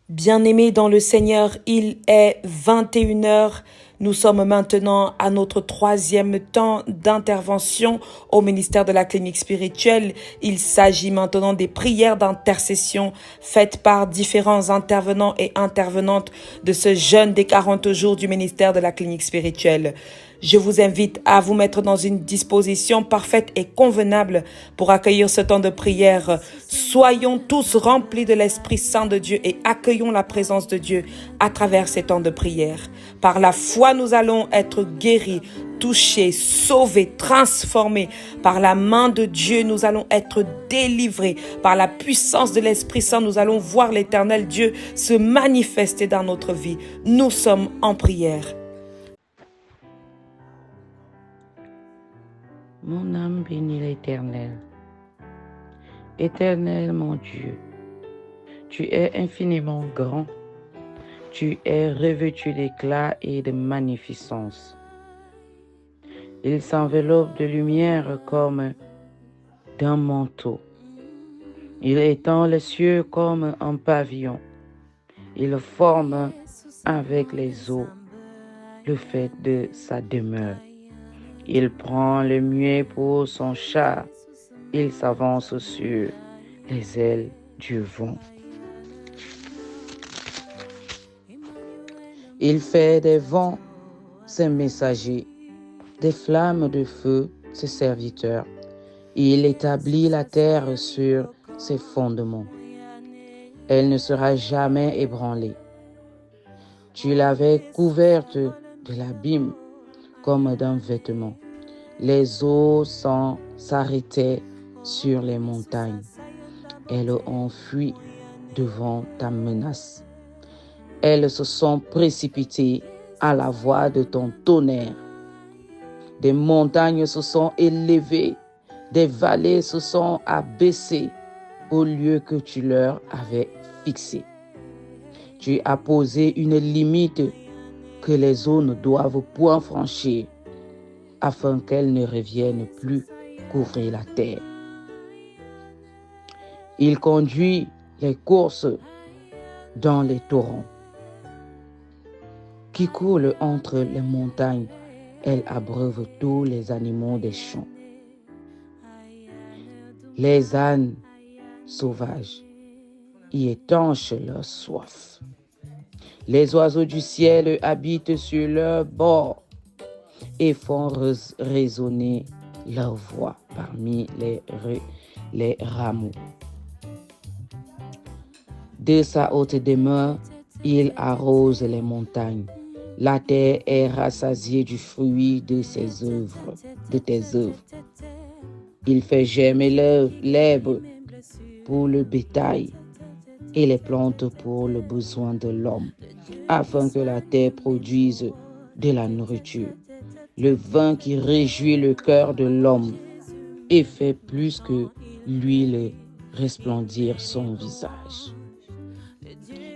Bien-aimés dans le Seigneur, il est 21 heures. Nous sommes maintenant à notre troisième temps d'intervention au ministère de la clinique spirituelle. Il s'agit maintenant des prières d'intercession faites par différents intervenants et intervenantes de ce jeûne des 40 jours du ministère de la clinique spirituelle. Je vous invite à vous mettre dans une disposition parfaite et convenable pour accueillir ce temps de prière. Soyons tous remplis de l'Esprit Saint de Dieu et accueillons la présence de Dieu à travers ces temps de prière. Par la foi, nous allons être guéris, touchés, sauvés, transformés. Par la main de Dieu, nous allons être délivrés. Par la puissance de l'Esprit Saint, nous allons voir l'Éternel Dieu se manifester dans notre vie. Nous sommes en prière. Mon âme bénit l'Éternel. Éternel mon Dieu, tu es infiniment grand. Tu es revêtu d'éclat et de magnificence. Il s'enveloppe de lumière comme d'un manteau. Il étend les cieux comme un pavillon. Il forme avec les eaux le fait de sa demeure. Il prend le muet pour son char. Il s'avance sur les ailes du vent. Il fait des vents ses messagers, des flammes de feu ses serviteurs. Il établit la terre sur ses fondements. Elle ne sera jamais ébranlée. Tu l'avais couverte de l'abîme comme d'un vêtement. Les eaux s'arrêtaient sur les montagnes. Elles ont fui devant ta menace. Elles se sont précipitées à la voix de ton tonnerre. Des montagnes se sont élevées, des vallées se sont abaissées au lieu que tu leur avais fixé. Tu as posé une limite que les eaux ne doivent point franchir, afin qu'elles ne reviennent plus couvrir la terre. Il conduit les courses dans les torrents qui coulent entre les montagnes. Elle abreuve tous les animaux des champs. Les ânes sauvages y étanchent leur soif. Les oiseaux du ciel habitent sur leur bord et font résonner leur voix parmi les rameaux. De sa haute demeure, il arrose les montagnes. La terre est rassasiée du fruit de tes œuvres. Il fait germer l'herbe pour le bétail et les plantes pour le besoin de l'homme, afin que la terre produise de la nourriture. Le vin qui réjouit le cœur de l'homme et fait plus que l'huile resplendir son visage.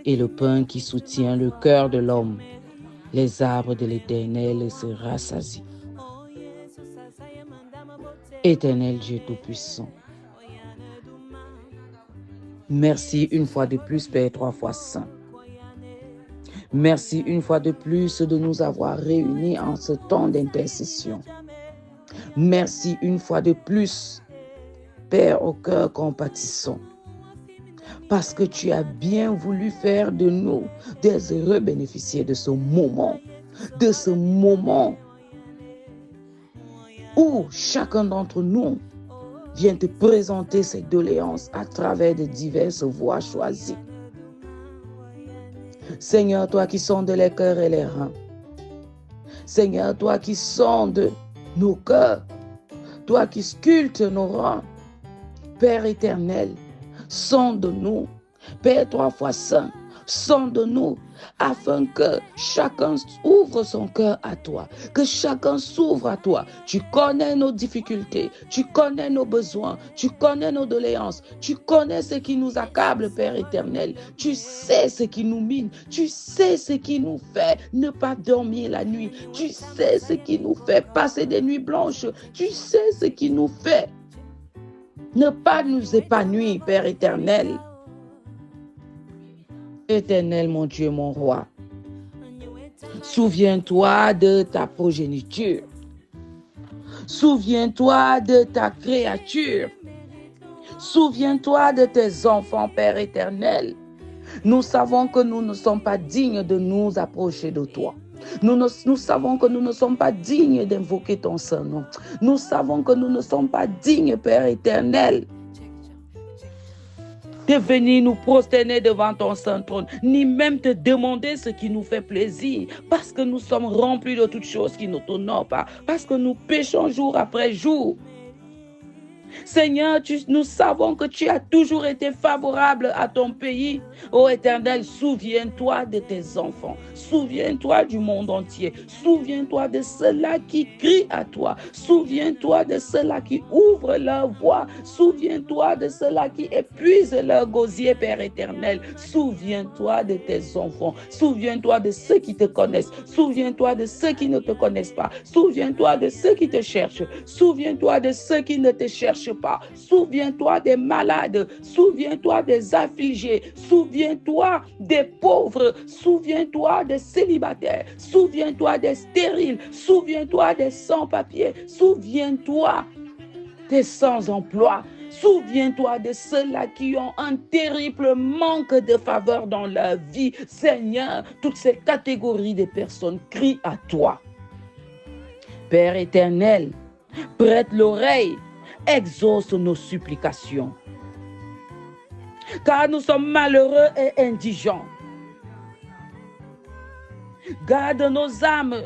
Et le pain qui soutient le cœur de l'homme, les arbres de l'Éternel se rassasient. Éternel Dieu Tout-Puissant, merci une fois de plus, Père 3 fois saint. Merci une fois de plus de nous avoir réunis en ce temps d'intercession. Merci une fois de plus, Père au cœur compatissant, parce que tu as bien voulu faire de nous des heureux bénéficiaires de ce moment où chacun d'entre nous vient te présenter ses doléances à travers de diverses voies choisies. Seigneur, toi qui sondes les cœurs et les reins, Seigneur, toi qui sondes nos cœurs, toi qui sculptes nos reins, Père éternel, sonde-nous, Père 3 fois saint, sonde-nous, afin que chacun ouvre son cœur à toi, que chacun s'ouvre à toi. Tu connais nos difficultés, tu connais nos besoins, tu connais nos doléances, tu connais ce qui nous accable, Père éternel. Tu sais ce qui nous mine, tu sais ce qui nous fait ne pas dormir la nuit, tu sais ce qui nous fait passer des nuits blanches, tu sais ce qui nous fait ne pas nous épanouir, Père éternel. Éternel, mon Dieu, mon roi, souviens-toi de ta progéniture. Souviens-toi de ta créature. Souviens-toi de tes enfants, Père éternel. Nous savons que nous ne sommes pas dignes de nous approcher de toi. Nous savons que nous ne sommes pas dignes d'invoquer ton Saint-Nom. Nous savons que nous ne sommes pas dignes, Père éternel, de venir nous prosterner devant ton Saint-Trône, ni même te demander ce qui nous fait plaisir, parce que nous sommes remplis de toutes choses qui ne t'honorent pas, parce que nous péchons jour après jour. Seigneur, nous savons que tu as toujours été favorable à ton pays. Ô Éternel, souviens-toi de tes enfants. Souviens-toi du monde entier. Souviens-toi de ceux-là qui crient à toi. Souviens-toi de ceux-là qui ouvrent leur voix. Souviens-toi de ceux-là qui épuisent leur gosier, Père éternel. Souviens-toi de tes enfants. Souviens-toi de ceux qui te connaissent. Souviens-toi de ceux qui ne te connaissent pas. Souviens-toi de ceux qui te cherchent. Souviens-toi de ceux qui ne te cherchent pas. Souviens-toi des malades. Souviens-toi des affligés. Souviens-toi des pauvres. Souviens-toi des célibataires. Souviens-toi des stériles. Souviens-toi des sans-papiers. Souviens-toi des sans-emploi. Souviens-toi de ceux-là qui ont un terrible manque de faveur dans leur vie. Seigneur, toutes ces catégories de personnes crient à toi. Père éternel, prête l'oreille, exauce nos supplications. Car nous sommes malheureux et indigents. Garde nos âmes,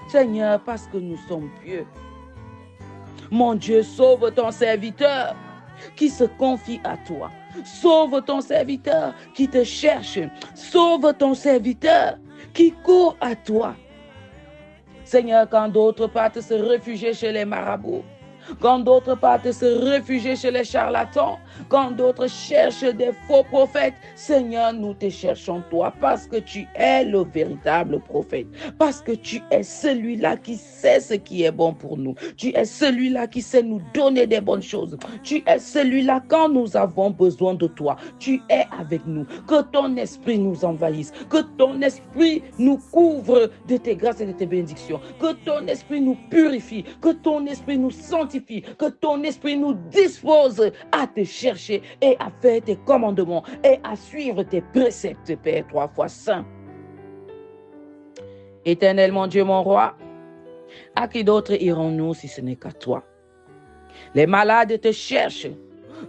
Seigneur, parce que nous sommes pieux. Mon Dieu, sauve ton serviteur qui se confie à toi. Sauve ton serviteur qui te cherche. Sauve ton serviteur qui court à toi. Seigneur, quand d'autres partent se réfugier chez les marabouts, quand d'autres partent se réfugier chez les charlatans, quand d'autres cherchent des faux prophètes, Seigneur, nous te cherchons toi parce que tu es le véritable prophète, parce que tu es celui-là qui sait ce qui est bon pour nous. Tu es celui-là qui sait nous donner des bonnes choses. Tu es celui-là quand nous avons besoin de toi. Tu es avec nous. Que ton esprit nous envahisse, que ton esprit nous couvre de tes grâces et de tes bénédictions, que ton esprit nous purifie, que ton esprit nous sanctifie, que ton esprit nous dispose à te chercher et à faire tes commandements et à suivre tes préceptes, Père, 3 fois saint. Éternel, mon Dieu, mon roi, à qui d'autre irons-nous si ce n'est qu'à toi? Les malades te cherchent.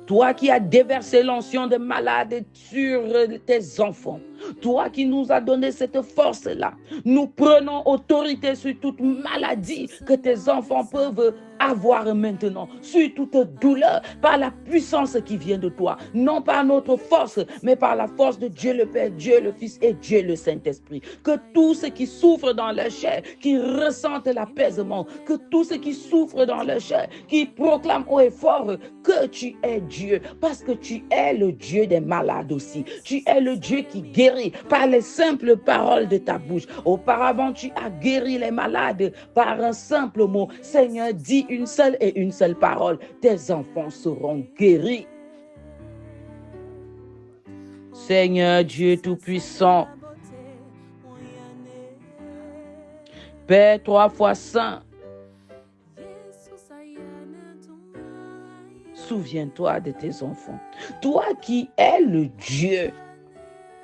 Toi qui as déversé l'onction de malade sur tes enfants. Toi qui nous as donné cette force-là. Nous prenons autorité sur toute maladie que tes enfants peuvent avoir maintenant, sur toute douleur, par la puissance qui vient de toi. Non par notre force, mais par la force de Dieu le Père, Dieu le Fils et Dieu le Saint-Esprit. Que tous ceux qui souffrent dans leur chair, qui ressentent l'apaisement, que tous ceux qui souffrent dans leur chair, qui proclament haut et fort que tu es Dieu, parce que tu es le Dieu des malades aussi. Tu es le Dieu qui guérit par les simples paroles de ta bouche. Auparavant, tu as guéri les malades par un simple mot. Seigneur, dis une seule parole. Tes enfants seront guéris. Seigneur Dieu Tout-Puissant, Père 3 fois saint, souviens-toi de tes enfants. Toi qui es le Dieu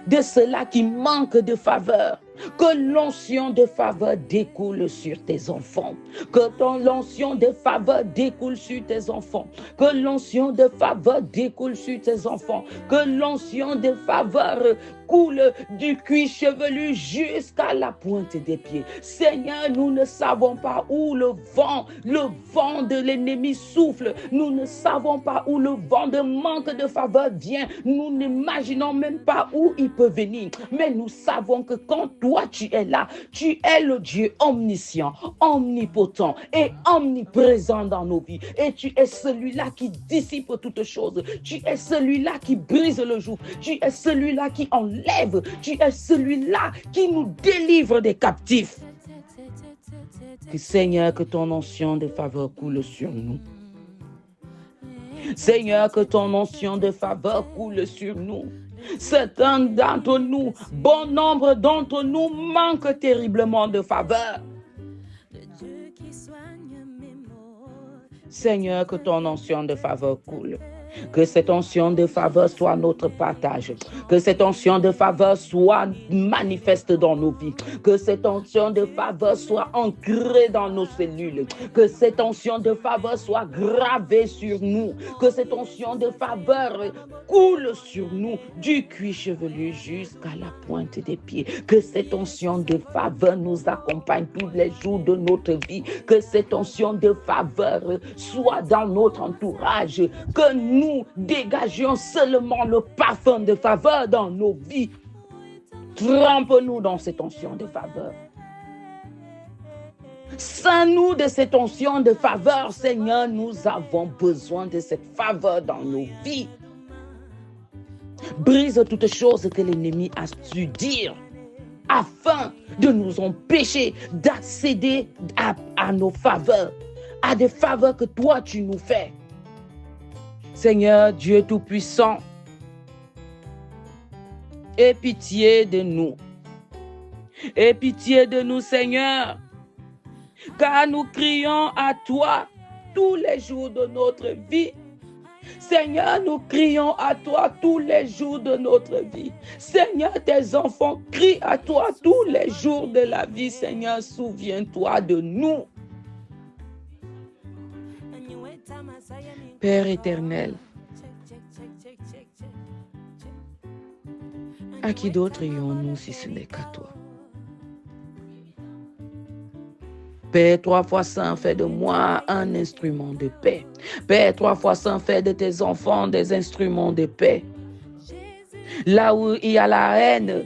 de ceux-là qui manquent de faveur. Que l'onction de faveur découle sur tes enfants. Que l'onction de faveur découle sur tes enfants. Que l'onction de faveur découle sur tes enfants. Que l'onction de faveur coule du cuir chevelu jusqu'à la pointe des pieds. Seigneur, nous ne savons pas où le vent de l'ennemi souffle. Nous ne savons pas où le vent de manque de faveur vient. Nous n'imaginons même pas où il peut venir. Mais nous savons que quand toi tu es là, tu es le Dieu omniscient, omnipotent et omniprésent dans nos vies. Et tu es celui-là qui dissipe toutes choses. Tu es celui-là qui brise le joug. Tu es celui-là qui enlève. Tu es celui-là qui nous délivre des captifs. Que Seigneur, que ton onction de faveur coule sur nous. Seigneur, que ton onction de faveur coule sur nous. Certains d'entre nous, bon nombre d'entre nous manquent terriblement de faveur. Seigneur, que ton onction de faveur coule. Que cette onction de faveur soit notre partage. Que cette onction de faveur soit manifeste dans nos vies. Que cette onction de faveur soit ancrée dans nos cellules. Que cette onction de faveur soit gravée sur nous. Que cette onction de faveur coule sur nous du cuir chevelu jusqu'à la pointe des pieds. Que cette onction de faveur nous accompagne tous les jours de notre vie. Que cette onction de faveur soit dans notre entourage. Que nous dégagions seulement le parfum de faveur dans nos vies. Trempe-nous dans cette onction de faveur. Sans nous de cette onction de faveur, Seigneur, nous avons besoin de cette faveur dans nos vies. Brise toutes choses que l'ennemi a su dire afin de nous empêcher d'accéder à nos faveurs, à des faveurs que toi tu nous fais. Seigneur Dieu Tout-Puissant, aie pitié de nous. Aie pitié de nous, Seigneur, car nous crions à toi tous les jours de notre vie. Seigneur, nous crions à toi tous les jours de notre vie. Seigneur, tes enfants crient à toi tous les jours de la vie. Seigneur, souviens-toi de nous. Père éternel, à qui d'autre ayons-nous si ce n'est qu'à toi? Père, 3 fois saint, fais de moi un instrument de paix. Père, 3 fois saint, fais de tes enfants des instruments de paix. Là où il y a la haine,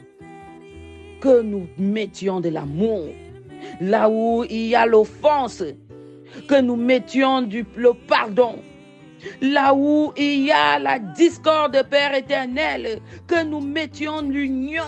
que nous mettions de l'amour. Là où il y a l'offense, que nous mettions le pardon. Là où il y a la discorde, Père éternel, que nous mettions l'union.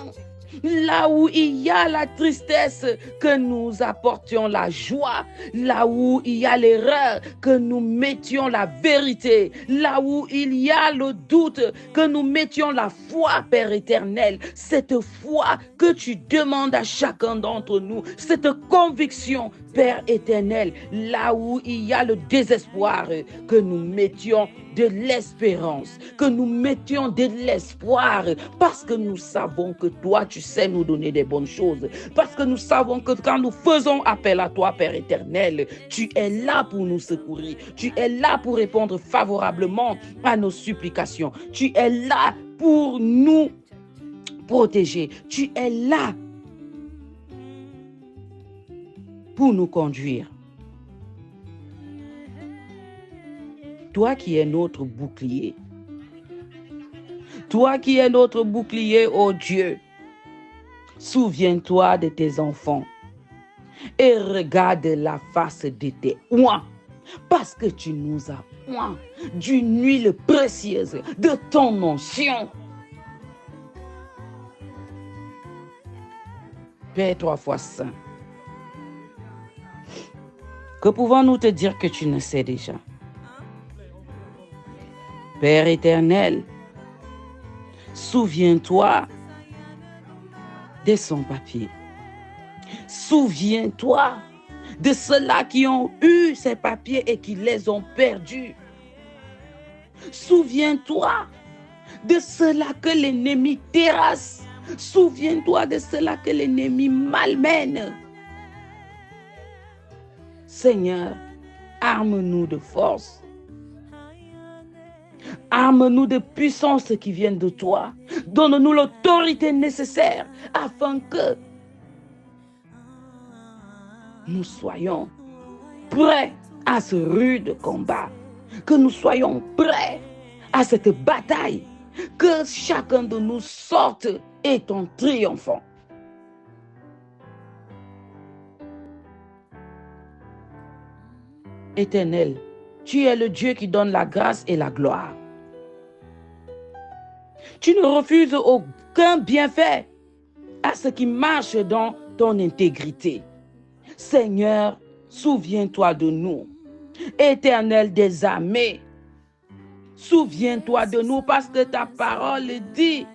Là où il y a la tristesse, que nous apportions la joie. Là où il y a l'erreur, que nous mettions la vérité. Là où il y a le doute, que nous mettions la foi, Père éternel. Cette foi que tu demandes à chacun d'entre nous. Cette conviction, Père éternel. Là où il y a le désespoir, que nous mettions de l'espérance. Que nous mettions de l'espoir. Parce que nous savons que toi, tu sais nous donner des bonnes choses. Parce que nous savons que quand nous faisons appel à toi, Père éternel, tu es là pour nous secourir. Tu es là pour répondre favorablement à nos supplications. Tu es là pour nous protéger. Tu es là pour nous conduire. Toi qui es notre bouclier. Toi qui es notre bouclier, ô Dieu. Souviens-toi de tes enfants et regarde la face de tes oins, parce que tu nous as oints d'une huile précieuse de ton onction. Père 3 fois saint, que pouvons-nous te dire que tu ne sais déjà? Père éternel, souviens-toi des sans-papiers. Souviens-toi de ceux-là qui ont eu ces papiers et qui les ont perdus. Souviens-toi de ceux-là que l'ennemi terrasse. Souviens-toi de ceux-là que l'ennemi malmène. Seigneur, arme-nous de force. Arme-nous de puissance qui viennent de toi. Donne-nous l'autorité nécessaire afin que nous soyons prêts à ce rude combat. Que nous soyons prêts à cette bataille. Que chacun de nous sorte étant triomphant. Éternel, tu es le Dieu qui donne la grâce et la gloire. Tu ne refuses aucun bienfait à ce qui marche dans ton intégrité. Seigneur, souviens-toi de nous. Éternel des armées, Souviens-toi de nous parce que ta parole dit,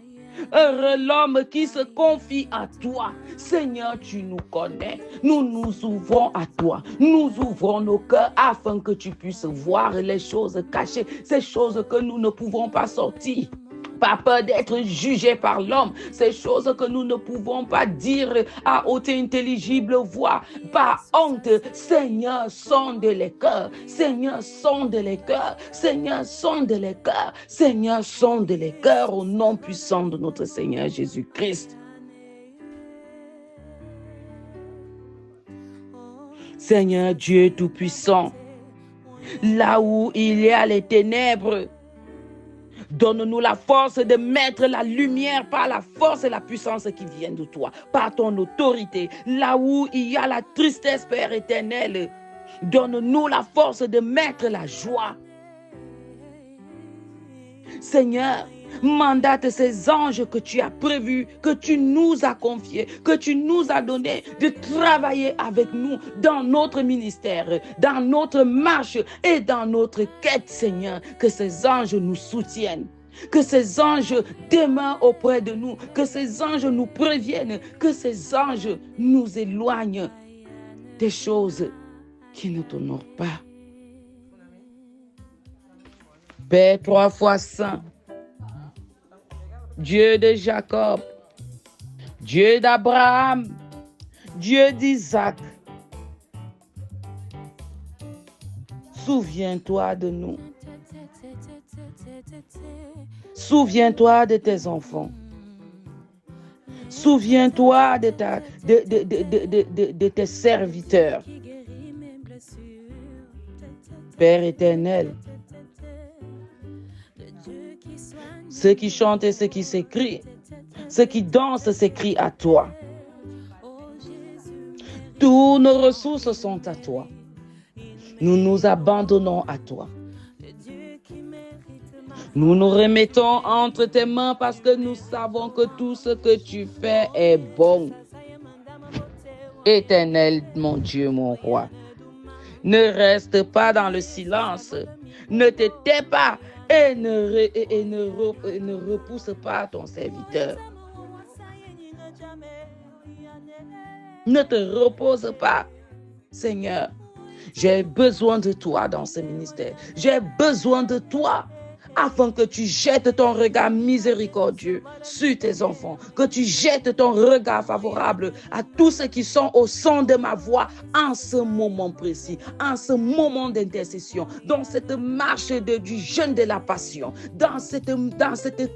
heureux l'homme qui se confie à toi. Seigneur, tu nous connais. Nous nous ouvrons à toi. Nous ouvrons nos cœurs afin que tu puisses voir les choses cachées, ces choses que nous ne pouvons pas sortir. Pas peur d'être jugé par l'homme, ces choses que nous ne pouvons pas dire à haute et intelligible voix, par honte. Seigneur, sonde les cœurs, Seigneur, sonde les cœurs, Seigneur, sonde les cœurs, Seigneur, sonde les cœurs au nom puissant de notre Seigneur Jésus-Christ. Seigneur Dieu Tout-Puissant, là où il y a les ténèbres, donne-nous la force de mettre la lumière par la force et la puissance qui viennent de toi, par ton autorité. Là où il y a la tristesse, Père éternel, donne-nous la force de mettre la joie. Seigneur, mandate ces anges que tu as prévus, que tu nous as confiés, que tu nous as donnés, de travailler avec nous dans notre ministère, dans notre marche et dans notre quête, Seigneur. Que ces anges nous soutiennent, que ces anges demeurent auprès de nous, que ces anges nous préviennent, que ces anges nous éloignent des choses qui ne t'honorent pas. Père 3 fois saint, Dieu de Jacob, Dieu d'Abraham, Dieu d'Isaac, souviens-toi de nous. Souviens-toi de tes enfants. Souviens-toi de tes serviteurs. Père éternel, ceux qui chantent et ceux qui s'écrient, ceux qui dansent s'écrient à toi. Toutes nos ressources sont à toi. Nous nous abandonnons à toi. Nous nous remettons entre tes mains parce que nous savons que tout ce que tu fais est bon. Éternel, mon Dieu, mon roi, ne reste pas dans le silence. Ne te tais pas et ne repousse pas ton serviteur. Ne te repose pas, Seigneur. J'ai besoin de toi dans ce ministère. J'ai besoin de toi afin que tu jettes ton regard miséricordieux sur tes enfants, que tu jettes ton regard favorable à tous ceux qui sont au son de ma voix en ce moment précis, en ce moment d'intercession, dans cette marche du jeûne de la passion, dans cette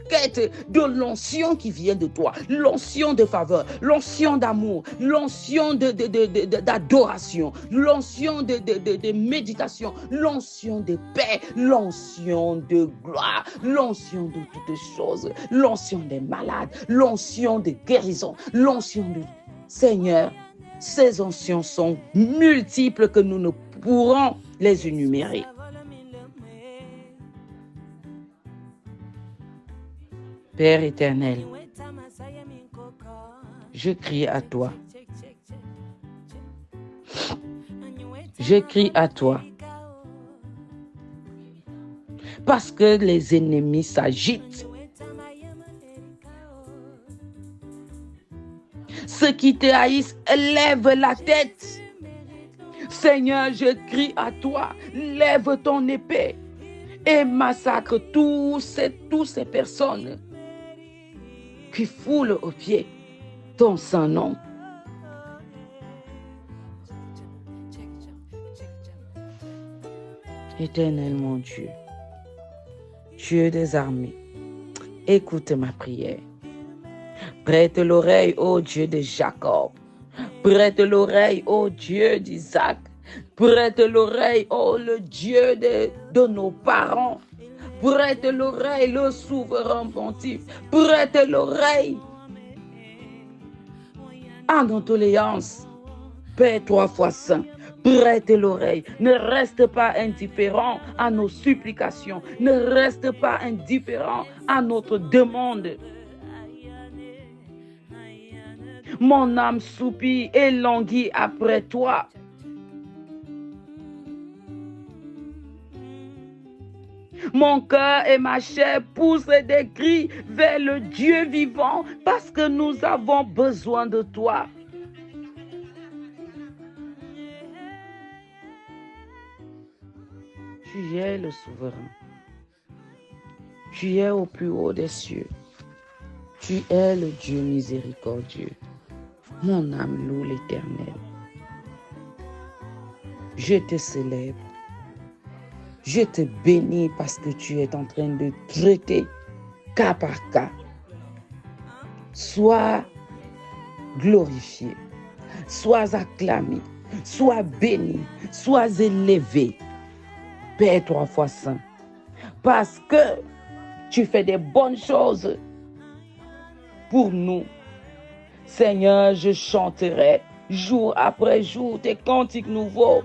quête de l'onction qui vient de toi, l'onction de faveur, l'onction d'amour, l'onction d'adoration, l'onction de méditation, l'onction de paix, l'onction de gloire, l'onction de toutes choses, l'onction des malades, l'onction de guérison, l'onction de... Seigneur, ces oncions sont multiples que nous ne pourrons les énumérer. Père éternel, je crie à toi. Je crie à toi. Parce que les ennemis s'agitent. Ceux qui te haïssent lèvent la tête. Seigneur, je crie à toi. Lève ton épée et massacre toutes ces personnes qui foulent aux pieds ton saint nom. Éternel mon Dieu, Dieu des armées, écoute ma prière. Prête l'oreille, ô Dieu de Jacob. Prête l'oreille, ô Dieu d'Isaac. Prête l'oreille, ô le Dieu de nos parents. Prête l'oreille, le souverain pontife. Prête l'oreille à notre doléance. Père 3 fois saint. Prête l'oreille, ne reste pas indifférent à nos supplications, ne reste pas indifférent à notre demande. Mon âme soupire et languit après toi. Mon cœur et ma chair poussent des cris vers le Dieu vivant parce que nous avons besoin de toi. Tu es le souverain. Tu es au plus haut des cieux. Tu es le Dieu miséricordieux. Mon âme loue l'Éternel. Je te célèbre. Je te bénis parce que tu es en train de traiter cas par cas. Sois glorifié, sois acclamé, sois béni, sois élevé. Père 3 fois saint, parce que tu fais des bonnes choses pour nous. Seigneur, je chanterai jour après jour tes cantiques nouveaux.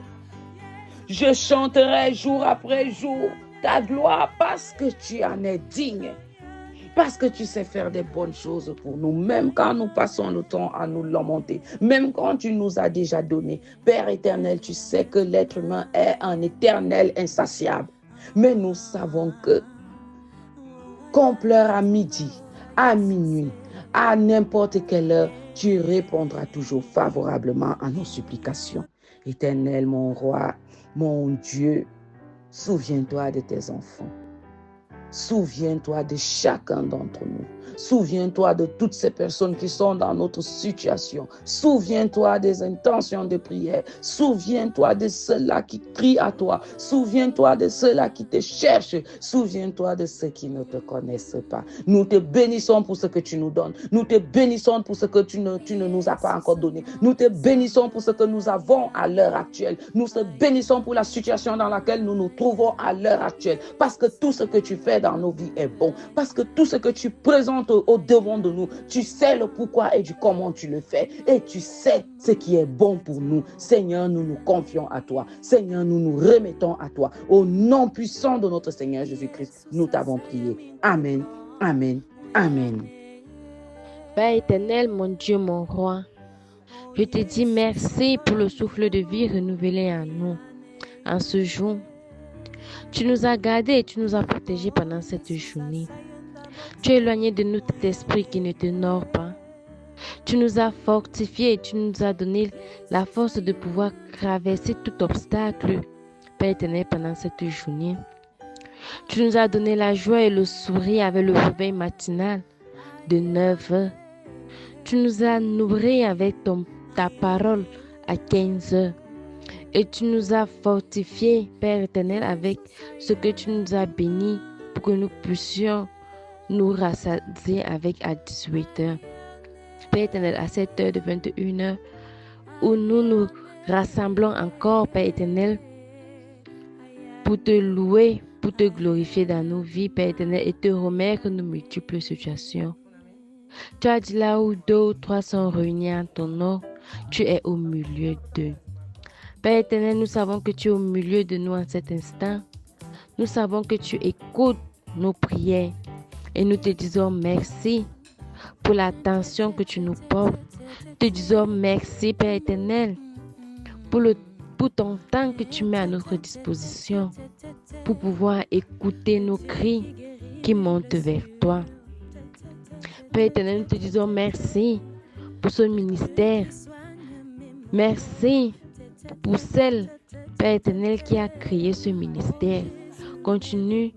Je chanterai jour après jour ta gloire parce que tu en es digne. Parce que tu sais faire des bonnes choses pour nous, même quand nous passons le temps à nous lamenter, même quand tu nous as déjà donné. Père éternel, tu sais que l'être humain est un éternel insatiable. Mais nous savons qu'on pleure à midi, à minuit, à n'importe quelle heure, tu répondras toujours favorablement à nos supplications. Éternel, mon roi, mon Dieu, souviens-toi de tes enfants. Souviens-toi de chacun d'entre nous. Souviens-toi de toutes ces personnes qui sont dans notre situation. Souviens-toi des intentions de prière. Souviens-toi de ceux-là qui crient à toi. Souviens-toi de ceux-là qui te cherchent. Souviens-toi de ceux qui ne te connaissent pas. Nous te bénissons pour ce que tu nous donnes. Nous te bénissons pour ce que tu ne nous as pas encore donné. Nous te bénissons pour ce que nous avons à l'heure actuelle. Nous te bénissons pour la situation dans laquelle nous nous trouvons à l'heure actuelle. Parce que tout ce que tu fais dans nos vies est bon. Parce que tout ce que tu présentes au devant de nous, tu sais le pourquoi et du comment tu le fais. Et tu sais ce qui est bon pour nous. Seigneur, nous nous confions à toi. Seigneur, nous nous remettons à toi. Au nom puissant de notre Seigneur Jésus-Christ, nous t'avons prié. Amen, amen, amen. Père éternel, mon Dieu, mon roi, je te dis merci pour le souffle de vie renouvelé en nous, en ce jour. Tu nous as gardés et tu nous as protégés pendant cette journée. Tu as éloigné de nous tout esprit qui ne t'honore pas. Tu nous as fortifiés et tu nous as donné la force de pouvoir traverser tout obstacle, Père éternel, pendant cette journée. Tu nous as donné la joie et le sourire avec le réveil matinal de 9 heures. Tu nous as nourris avec ta parole à 15 heures. Et tu nous as fortifiés, Père éternel, avec ce que tu nous as bénis pour que nous puissions nous rassasier avec à 18 heures. Père éternel, à 7 heures de 21 heures, où nous nous rassemblons encore, Père éternel, pour te louer, pour te glorifier dans nos vies, Père éternel, et te remettre nos multiples situations. Tu as dit là où 2 ou 3 sont réunis en ton nom, tu es au milieu d'eux. Père éternel, nous savons que tu es au milieu de nous en cet instant. Nous savons que tu écoutes nos prières et nous te disons merci pour l'attention que tu nous portes. Te disons merci, Père éternel, pour ton temps que tu mets à notre disposition pour pouvoir écouter nos cris qui montent vers toi. Père éternel, nous te disons merci pour ce ministère. Merci pour celle, Père éternel, qui a créé ce ministère. Continue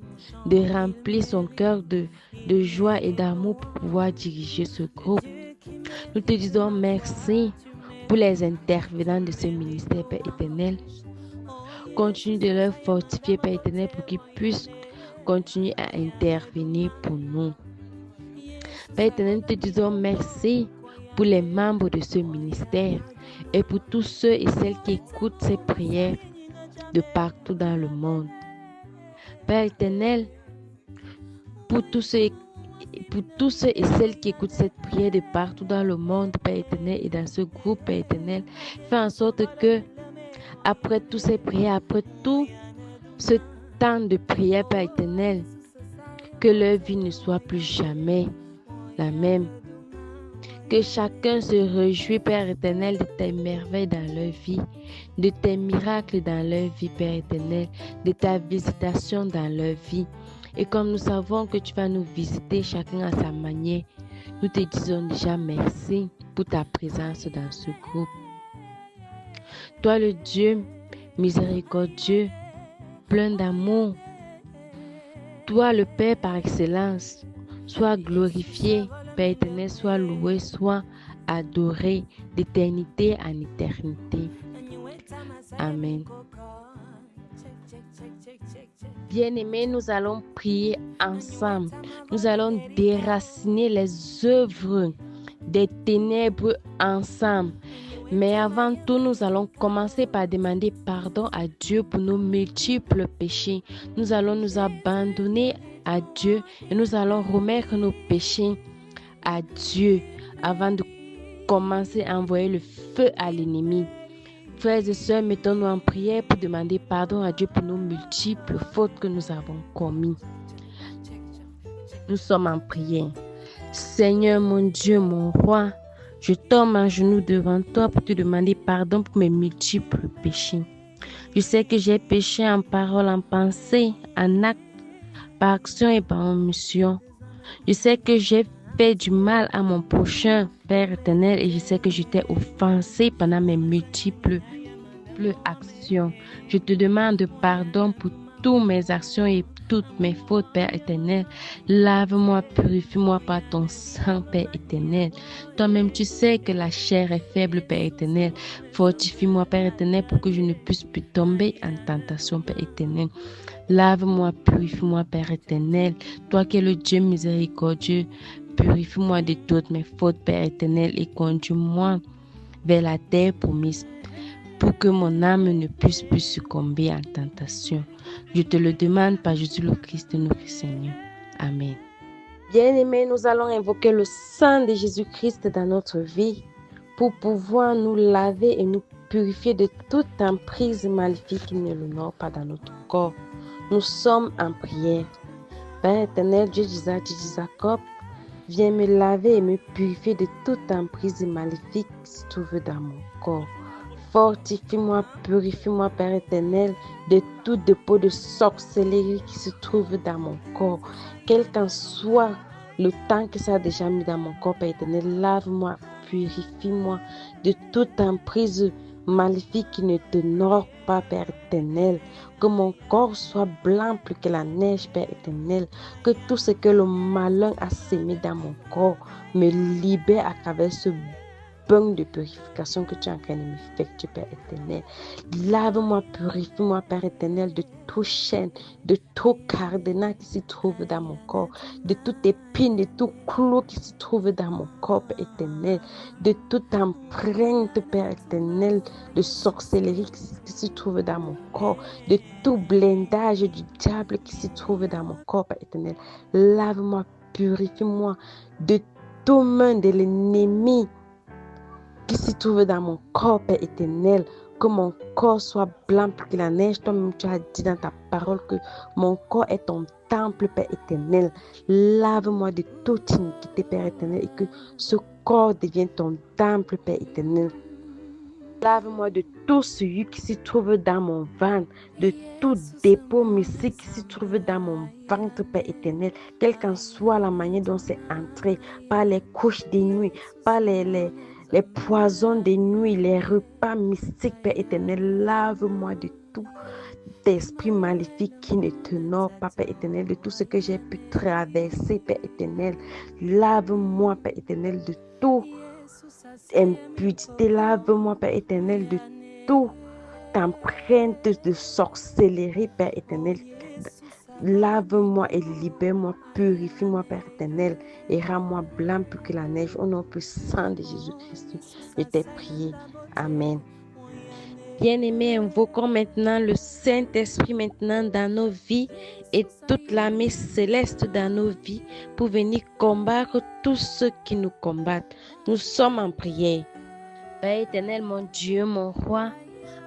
de remplir son cœur de joie et d'amour pour pouvoir diriger ce groupe. Nous te disons merci pour les intervenants de ce ministère, Père éternel. Continue de leur fortifier, Père éternel, pour qu'ils puissent continuer à intervenir pour nous. Père éternel, nous te disons merci pour les membres de ce ministère et pour tous ceux et celles qui écoutent ces prières de partout dans le monde. Père éternel, pour tous ceux et celles qui écoutent cette prière de partout dans le monde, Père éternel, et dans ce groupe, Père éternel, fais en sorte que, après toutes ces prières, après tout ce temps de prière, Père éternel, que leur vie ne soit plus jamais la même. Que chacun se réjouisse, Père éternel, de tes merveilles dans leur vie, de tes miracles dans leur vie, Père éternel, de ta visitation dans leur vie. Et comme nous savons que tu vas nous visiter chacun à sa manière, nous te disons déjà merci pour ta présence dans ce groupe. Toi le Dieu miséricordieux, plein d'amour, toi le Père par excellence, sois glorifié, Père éternel, sois loué, sois adoré d'éternité en éternité. Amen. Bien-aimés, nous allons prier ensemble. Nous allons déraciner les œuvres des ténèbres ensemble. Mais avant tout, nous allons commencer par demander pardon à Dieu pour nos multiples péchés. Nous allons nous abandonner à Dieu et nous allons remettre nos péchés à Dieu avant de commencer à envoyer le feu à l'ennemi. Frères et sœurs, mettons-nous en prière pour demander pardon à Dieu pour nos multiples fautes que nous avons commises. Nous sommes en prière. Seigneur mon Dieu, mon roi, je tombe en genoux devant toi pour te demander pardon pour mes multiples péchés. Je sais que j'ai péché en parole, en pensée, en acte, par action et par omission. Je sais que j'ai fait du mal à mon prochain, Père éternel, et je sais que je t'ai offensé pendant mes multiples actions. Je te demande pardon pour toutes mes actions et toutes mes fautes, Père éternel. Lave-moi, purifie-moi par ton sang, Père éternel. Toi-même, tu sais que la chair est faible, Père éternel. Fortifie-moi, Père éternel, pour que je ne puisse plus tomber en tentation, Père éternel. Lave-moi, purifie-moi, Père éternel. Toi qui es le Dieu miséricordieux, purifie-moi de toutes mes fautes, Père éternel, et conduis-moi vers la terre promise, pour que mon âme ne puisse plus succomber en tentation. Je te le demande par Jésus le Christ, notre Seigneur. Amen. Bien-aimés, nous allons invoquer le sang de Jésus-Christ dans notre vie pour pouvoir nous laver et nous purifier de toute emprise maléfique qui ne l'honore pas dans notre corps. Nous sommes en prière. Père éternel, Dieu d'Isaac, Dieu de Jacob, viens me laver et me purifier de toute emprise maléfique qui se trouve dans mon corps. Fortifie-moi, purifie-moi, Père éternel, de tout dépôt de sorcellerie qui se trouve dans mon corps. Quel qu'en soit le temps que ça a déjà mis dans mon corps, Père éternel, lave-moi, purifie-moi de toute emprise maléfique qui ne t'honore pas, Père éternel. Que mon corps soit blanc plus que la neige, Père éternel. Que tout ce que le malin a sémé dans mon corps me libère à travers ce bain de purification que tu es en train de m'effectuer, Père éternel. Lave-moi, purifie-moi, Père éternel, de tout chêne, de tout cadenas qui se trouve dans mon corps, de toute épine, de tout clou qui se trouve dans mon corps, Père éternel, de toute empreinte, Père éternel, de sorcellerie qui se trouve dans mon corps, de tout blindage du diable qui se trouve dans mon corps, Père éternel. Lave-moi, purifie-moi de toute main de l'ennemi qui se trouve dans mon corps, Père éternel. Que mon corps soit blanc plus que la neige. Toi-même, tu as dit dans ta parole que mon corps est ton temple, Père éternel. Lave-moi de toute iniquité, Père éternel, et que ce corps devienne ton temple, Père éternel. Lave-moi de tout celui qui se trouve dans mon ventre, de tout dépôt mystique qui se trouve dans mon ventre, Père éternel, quelle qu'en soit la manière dont c'est entré, par les couches des nuits, par les poisons des nuits, les repas mystiques, Père éternel. Lave-moi de tout esprit maléfique qui ne t'honore pas, Père éternel, de tout ce que j'ai pu traverser, Père éternel. Lave-moi, Père éternel, de tout impudicité. Lave-moi, Père éternel, de toute empreinte de sorcellerie, Père éternel. Lave-moi et libère-moi, purifie-moi, Père éternel, et rends-moi blanc plus que la neige. Au nom puissant de Jésus-Christ, je t'ai prié. Amen. Bien-aimés, invoquons maintenant le Saint-Esprit maintenant dans nos vies et toute l'armée céleste dans nos vies pour venir combattre tous ceux qui nous combattent. Nous sommes en prière. Père éternel, mon Dieu, mon roi,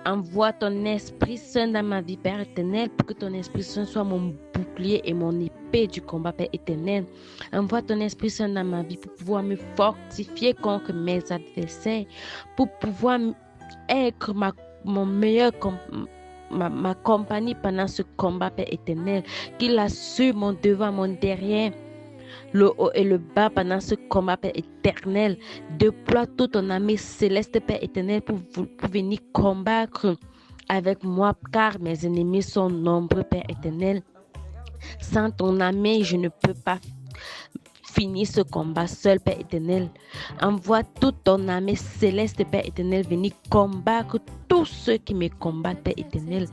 envoie ton Esprit Saint dans ma vie, Père éternel, pour que ton Esprit Saint soit mon bouclier et mon épée l'épée du combat, Père éternel. Envoie ton Esprit Saint dans ma vie pour pouvoir me fortifier contre mes adversaires, pour pouvoir être mon meilleur ma compagnie pendant ce combat, Père éternel. Qu'il assure mon devant, mon derrière, le haut et le bas pendant ce combat, Père éternel. Déploie toute ton armée céleste, Père éternel, pour venir combattre avec moi, car mes ennemis sont nombreux, Père éternel. Sans ton armée, je ne peux pas finir ce combat seul, Père éternel. Envoie toute ton armée céleste, Père éternel, venir combattre tous ceux qui me combattent, Père éternel.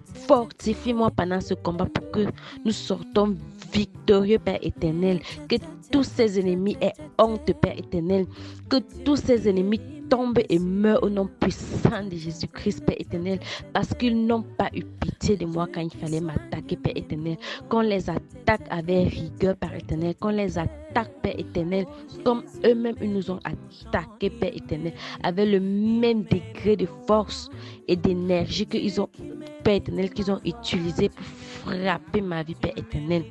Fortifie-moi pendant ce combat pour que nous sortons victorieux, Père éternel. Que tous ces ennemis aient honte, Père éternel. Que tous ces ennemis tombent et meurent au nom puissant de Jésus-Christ, Père éternel, parce qu'ils n'ont pas eu pitié de moi quand il fallait m'attaquer, Père éternel. Qu'on les attaque avec rigueur, Père éternel. Qu'on les attaque, Père éternel, comme eux-mêmes ils nous ont attaqués, Père éternel, avec le même degré de force et d'énergie qu'ils ont, Père éternel, qu'ils ont utilisé pour frapper ma vie, Père éternel.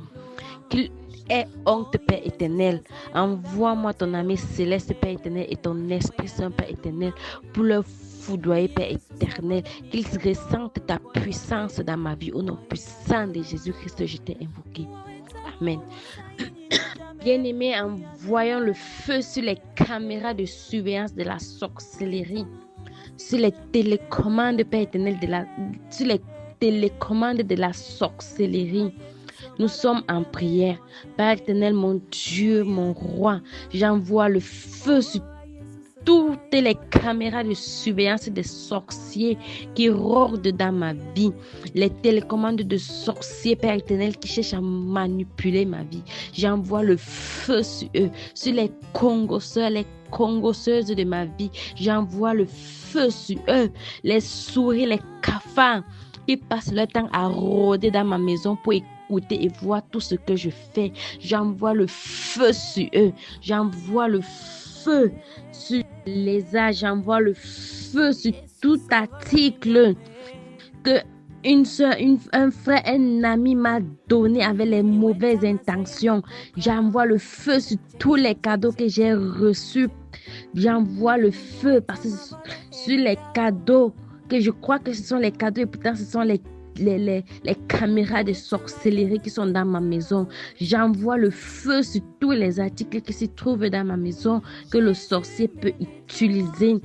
Qu'ils aient honte, Père éternel. Envoie-moi ton ami céleste, Père éternel, et ton Esprit Saint, Père éternel, pour leur foudroyer, Père éternel. Qu'ils ressentent ta puissance dans ma vie. Au nom puissant de Jésus-Christ, je t'ai invoqué. Amen. Bien-aimés, en voyant le feu sur les caméras de surveillance de la sorcellerie, sur les télécommandes, Père éternel, sur les télécommandes de la sorcellerie, nous sommes en prière. Père éternel, mon Dieu, mon roi, j'envoie le feu sur toutes les caméras de surveillance des sorciers qui rôdent dans ma vie, les télécommandes de sorciers, Père éternel, qui cherchent à manipuler ma vie. J'envoie le feu sur eux, sur les congosseurs, les congosseuses de ma vie. J'envoie le feu sur eux, les souris, les cafards qui passent leur temps à rôder dans ma maison pour écouter et voir tout ce que je fais. J'envoie le feu sur eux. J'envoie le feu sur les âges. J'envoie le feu sur tout article que une soeur, un frère, un ami m'a donné avec les mauvaises intentions. J'envoie le feu sur tous les cadeaux que j'ai reçus. J'envoie le feu parce que sur les cadeaux que je crois que ce sont les cadeaux et pourtant ce sont les caméras de sorcellerie qui sont dans ma maison. J'envoie le feu sur tous les articles qui se trouvent dans ma maison que le sorcier peut utiliser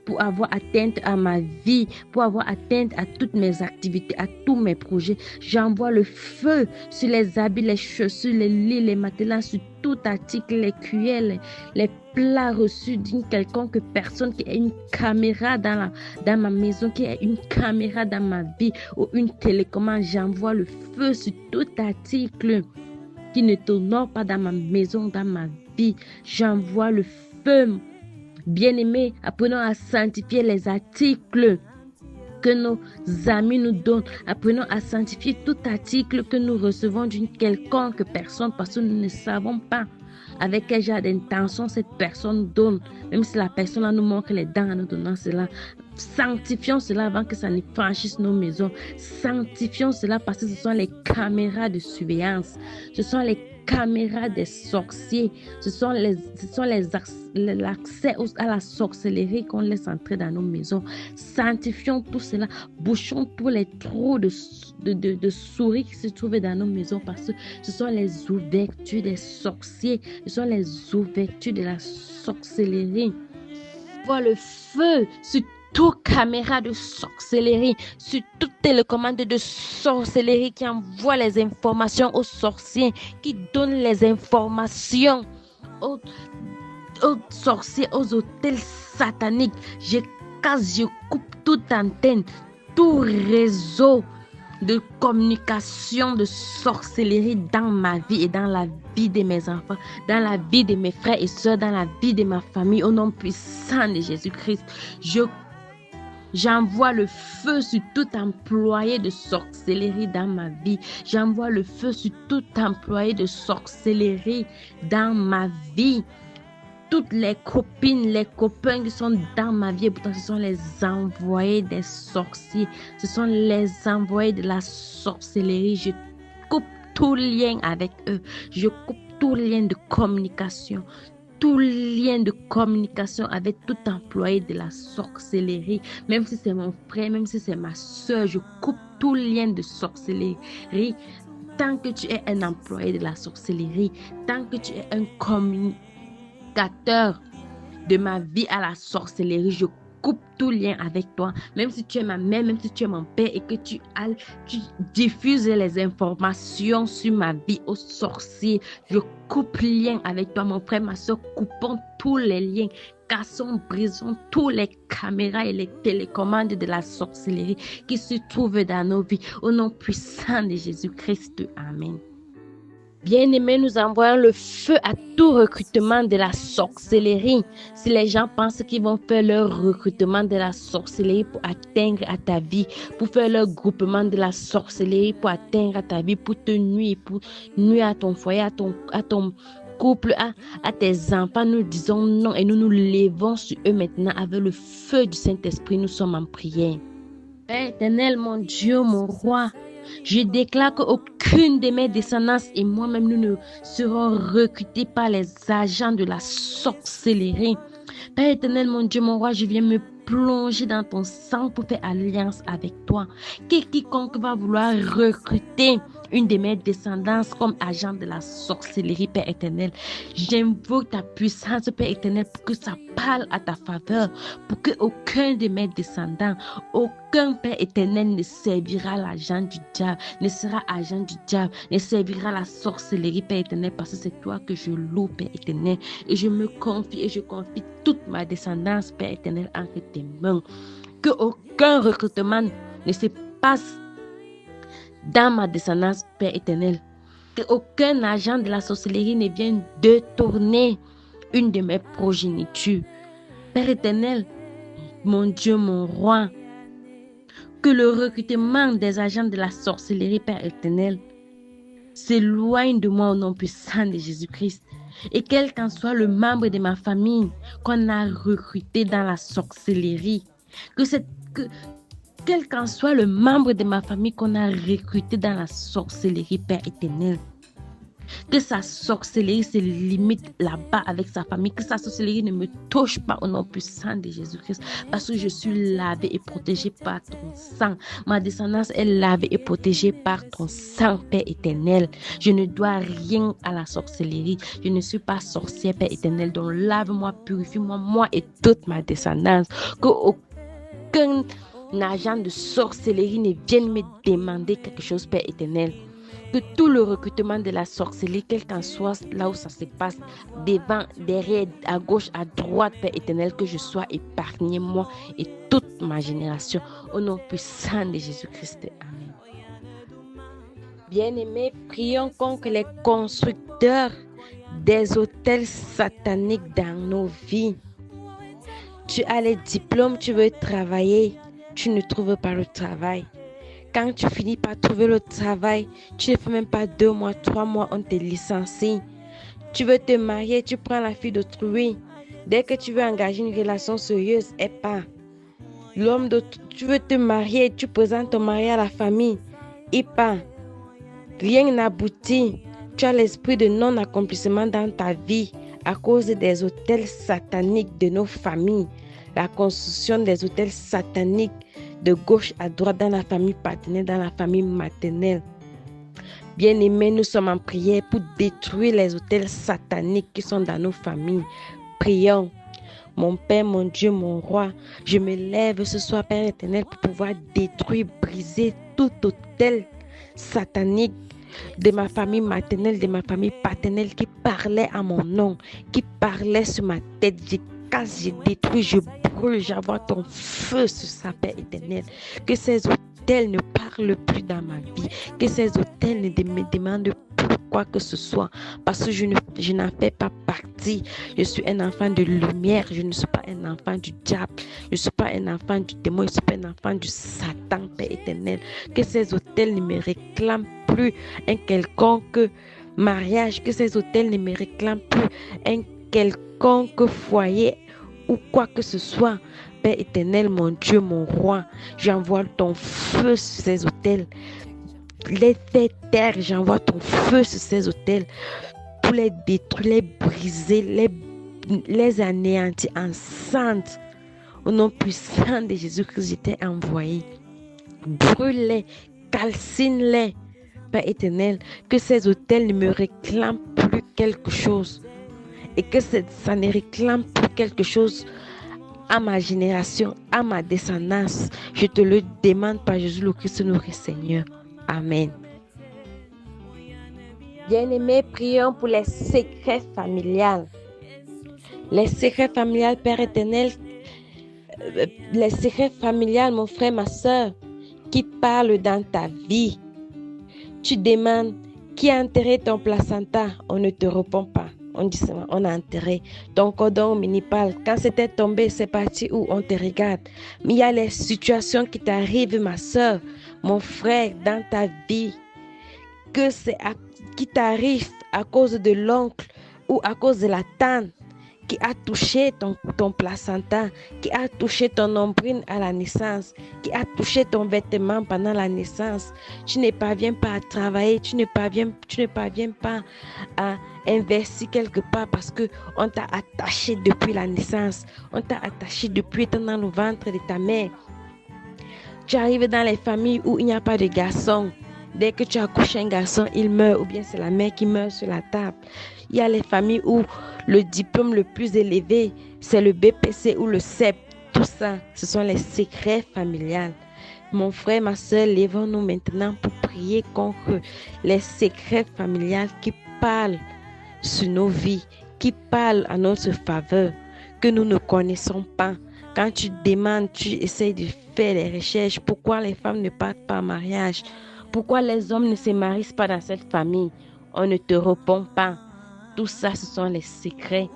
pour avoir atteinte à ma vie, pour avoir atteinte à toutes mes activités, à tous mes projets. J'envoie le feu sur les habits, les chaussures, les lits, les matelas, sur tout article, les cuillères, les plats reçus d'une quelconque personne qui a une caméra dans ma maison, qui a une caméra dans ma vie ou une télécommande. J'envoie le feu sur tout article qui ne t'honore pas dans ma maison, dans ma vie. J'envoie le feu. Bien-aimés, apprenons à sanctifier les articles que nos amis nous donnent. Apprenons à sanctifier tout article que nous recevons d'une quelconque personne parce que nous ne savons pas avec quel genre d'intention cette personne donne. Même si la personne nous montre les dents en nous donnant cela. Sanctifions cela avant que ça ne franchisse nos maisons. Sanctifions cela parce que ce sont les caméras de surveillance. Ce sont les caméras des sorciers. Ce sont l'accès à la sorcellerie qu'on laisse entrer dans nos maisons. Sanctifions tout cela. Bouchons tous les trous de souris qui se trouvent dans nos maisons parce que ce sont les ouvertures des sorciers. Ce sont les ouvertures de la sorcellerie. Voir le feu sur toute caméra de sorcellerie, sur toute télécommande de sorcellerie qui envoie les informations aux sorciers, qui donne les informations aux sorciers, aux hôtels sataniques. Je casse, je coupe toute antenne, tout réseau de communication de sorcellerie dans ma vie et dans la vie de mes enfants, dans la vie de mes frères et sœurs, dans la vie de ma famille, au nom puissant de Jésus-Christ. J'envoie le feu sur tout employé de sorcellerie dans ma vie. J'envoie le feu sur tout employé de sorcellerie dans ma vie. Toutes les copines, les copains qui sont dans ma vie, pourtant ce sont les envoyés des sorciers. Ce sont les envoyés de la sorcellerie. Je coupe tout lien avec eux. Je coupe tout lien de communication. Tout lien de communication avec tout employé de la sorcellerie. Même si c'est mon frère, même si c'est ma soeur, je coupe tout lien de sorcellerie. Tant que tu es un employé de la sorcellerie, tant que tu es un communicateur de ma vie à la sorcellerie, je coupe tout lien avec toi. Même si tu es ma mère, même si tu es mon père et que tu diffuses les informations sur ma vie aux sorciers, je coupe lien avec toi, mon frère, ma soeur. Coupons tous les liens, cassons, brisons tous les caméras et les télécommandes de la sorcellerie qui se trouvent dans nos vies. Au nom puissant de Jésus-Christ. Amen. Bien-aimés, nous envoyons le feu à tout recrutement de la sorcellerie. Si les gens pensent qu'ils vont faire leur recrutement de la sorcellerie pour atteindre à ta vie, pour faire leur groupement de la sorcellerie pour atteindre à ta vie, pour te nuire, pour nuire à ton foyer, à ton couple, à tes enfants, nous disons non et nous nous levons sur eux maintenant avec le feu du Saint-Esprit. Nous sommes en prière. Père éternel, mon Dieu, mon roi, je déclare qu'aucune de mes descendances et moi-même, nous ne serons recrutés par les agents de la sorcellerie. Père éternel, mon Dieu, mon roi, je viens me plonger dans ton sang pour faire alliance avec toi. Quiconque va vouloir recruter une de mes descendances comme agent de la sorcellerie, Père éternel, j'invoque ta puissance, Père éternel, pour que ça parle à ta faveur, pour que aucun de mes descendants, aucun Père éternel ne servira l'agent du diable, ne sera agent du diable, ne servira la sorcellerie, Père éternel, parce que c'est toi que je loue, Père éternel, et je me confie et je confie toute ma descendance, Père éternel, entre tes mains. Que aucun recrutement ne se passe dans ma descendance, Père éternel. Que aucun agent de la sorcellerie ne vienne détourner une de mes progénitures. Père éternel, mon Dieu, mon roi, que le recrutement des agents de la sorcellerie, Père éternel, s'éloigne de moi au nom puissant de Jésus-Christ. Et quel qu'en soit le membre de ma famille qu'on a recruté dans la sorcellerie, quel qu'en soit le membre de ma famille qu'on a recruté dans la sorcellerie, Père éternel, que sa sorcellerie se limite là-bas avec sa famille, que sa sorcellerie ne me touche pas au nom puissant de Jésus-Christ, parce que je suis lavé et protégé par ton sang. Ma descendance est lavée et protégée par ton sang, Père éternel. Je ne dois rien à la sorcellerie. Je ne suis pas sorcière, Père éternel. Donc lave-moi, purifie-moi, moi et toute ma descendance. Que aucun agent de sorcellerie ne vienne me demander quelque chose, Père éternel. Que tout le recrutement de la sorcellerie, quel qu'en soit là où ça se passe, devant, derrière, à gauche, à droite, Père éternel, que je sois épargné, moi et toute ma génération, au nom puissant de Jésus-Christ. Amen. Bien-aimés, prions contre les constructeurs des hôtels sataniques dans nos vies. Tu as les diplômes, tu veux travailler, tu ne trouves pas le travail. Quand tu finis par trouver le travail, tu ne fais même pas 2 mois, 3 mois, on te licencie. Tu veux te marier, tu prends la fille d'autrui. Dès que tu veux engager une relation sérieuse, pas. L'homme d'autrui, tu veux te marier, tu présentes ton mari à la famille, pas. Rien n'aboutit. Tu as l'esprit de non-accomplissement dans ta vie à cause des hôtels sataniques de nos familles. La construction des hôtels sataniques de gauche à droite dans la famille paternelle, dans la famille maternelle. Bien-aimés, nous sommes en prière pour détruire les hôtels sataniques qui sont dans nos familles. Prions. Mon Père, mon Dieu, mon roi, je me lève ce soir, Père éternel, pour pouvoir détruire, briser tout hôtel satanique de ma famille maternelle, de ma famille paternelle qui parlait à mon nom, qui parlait sur ma tête. Je casse, je détruis, je brûle, j'envoie ton feu sur sa Père éternel. Que ces hôtels ne parlent plus dans ma vie, que ces hôtels ne me demandent plus quoi que ce soit, parce que je n'en fais pas partie. Je suis un enfant de lumière, je ne suis pas un enfant du diable, je ne suis pas un enfant du démon, je ne suis pas un enfant du Satan, Père éternel. Que ces hôtels ne me réclament plus un quelconque mariage, que ces hôtels ne me réclament plus un quelconque foyer ou quoi que ce soit. Père éternel, mon Dieu, mon roi, j'envoie ton feu sur ces hôtels. les faire taire. J'envoie ton feu sur ces autels pour les détruire, les briser, les anéantir enceinte. Au nom puissant de Jésus-Christ, je t'ai envoyé. Brûle-les, calcine-les, Père éternel, que ces autels ne me réclament plus quelque chose et que ça ne réclame plus quelque chose à ma génération, à ma descendance. Je te le demande par Jésus le Christ, notre Seigneur. Amen. Bien-aimés, prions pour les secrets familiales. Les secrets familiales, Père éternel, les secrets familiales, mon frère, ma soeur, qui parlent dans ta vie. Tu demandes qui a enterré ton placenta, on ne te répond pas. On dit seulement, on a enterré ton cordon ombilical. Quand c'était tombé, c'est parti où on te regarde. Mais il y a les situations qui t'arrivent, ma soeur, mon frère, dans ta vie, qui t'arrive à cause de l'oncle ou à cause de la tante qui a touché ton placenta, qui a touché ton nombril à la naissance, qui a touché ton vêtement pendant la naissance. Tu ne parviens pas à travailler, tu ne parviens pas à investir quelque part parce qu'on t'a attaché depuis la naissance, on t'a attaché depuis étant dans le ventre de ta mère. Tu arrives dans les familles où il n'y a pas de garçon. Dès que tu accouches un garçon, il meurt ou bien c'est la mère qui meurt sur la table. Il y a les familles où le diplôme le plus élevé, c'est le BPC ou le CEP. Tout ça, ce sont les secrets familiales. Mon frère, ma soeur, lèvons-nous maintenant pour prier contre les secrets familiales qui parlent sur nos vies, qui parlent à notre faveur, que nous ne connaissons pas. Quand tu demandes, tu essaies de faire les recherches. Pourquoi les femmes ne partent pas en mariage? Pourquoi les hommes ne se marient pas dans cette famille? On ne te répond pas. Tout ça, ce sont les secrets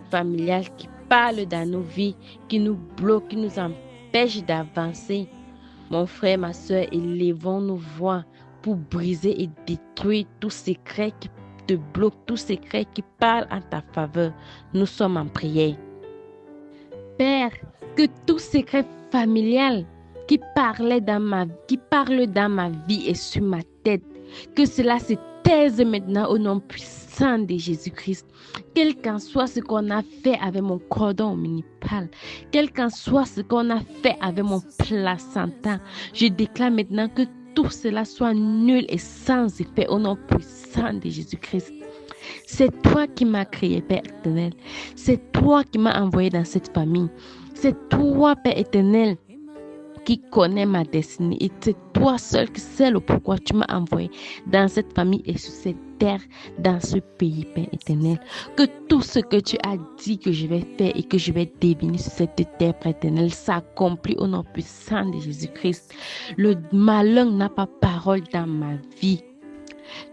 familiales qui parlent dans nos vies, qui nous bloquent, qui nous empêchent d'avancer. Mon frère, ma soeur, élevons nos voix pour briser et détruire tout secret qui te bloque, tout secret qui parle en ta faveur. Nous sommes en prière. Père, que tout secret familial qui parle dans ma vie et sur ma tête, que cela se taise maintenant au nom puissant de Jésus-Christ. Quel qu'en soit ce qu'on a fait avec mon cordon ombilical, quel qu'en soit ce qu'on a fait avec mon placenta, je déclare maintenant que tout cela soit nul et sans effet au nom puissant de Jésus-Christ. C'est toi qui m'as créé, Père éternel. C'est toi qui m'as envoyé dans cette famille. C'est toi, Père éternel, qui connais ma destinée. Et c'est toi seul qui sais le pourquoi tu m'as envoyé dans cette famille et sur cette terre, dans ce pays, Père éternel. Que tout ce que tu as dit que je vais faire et que je vais devenir sur cette terre, Père éternel, s'accomplit au nom puissant de Jésus-Christ. Le malin n'a pas parole dans ma vie.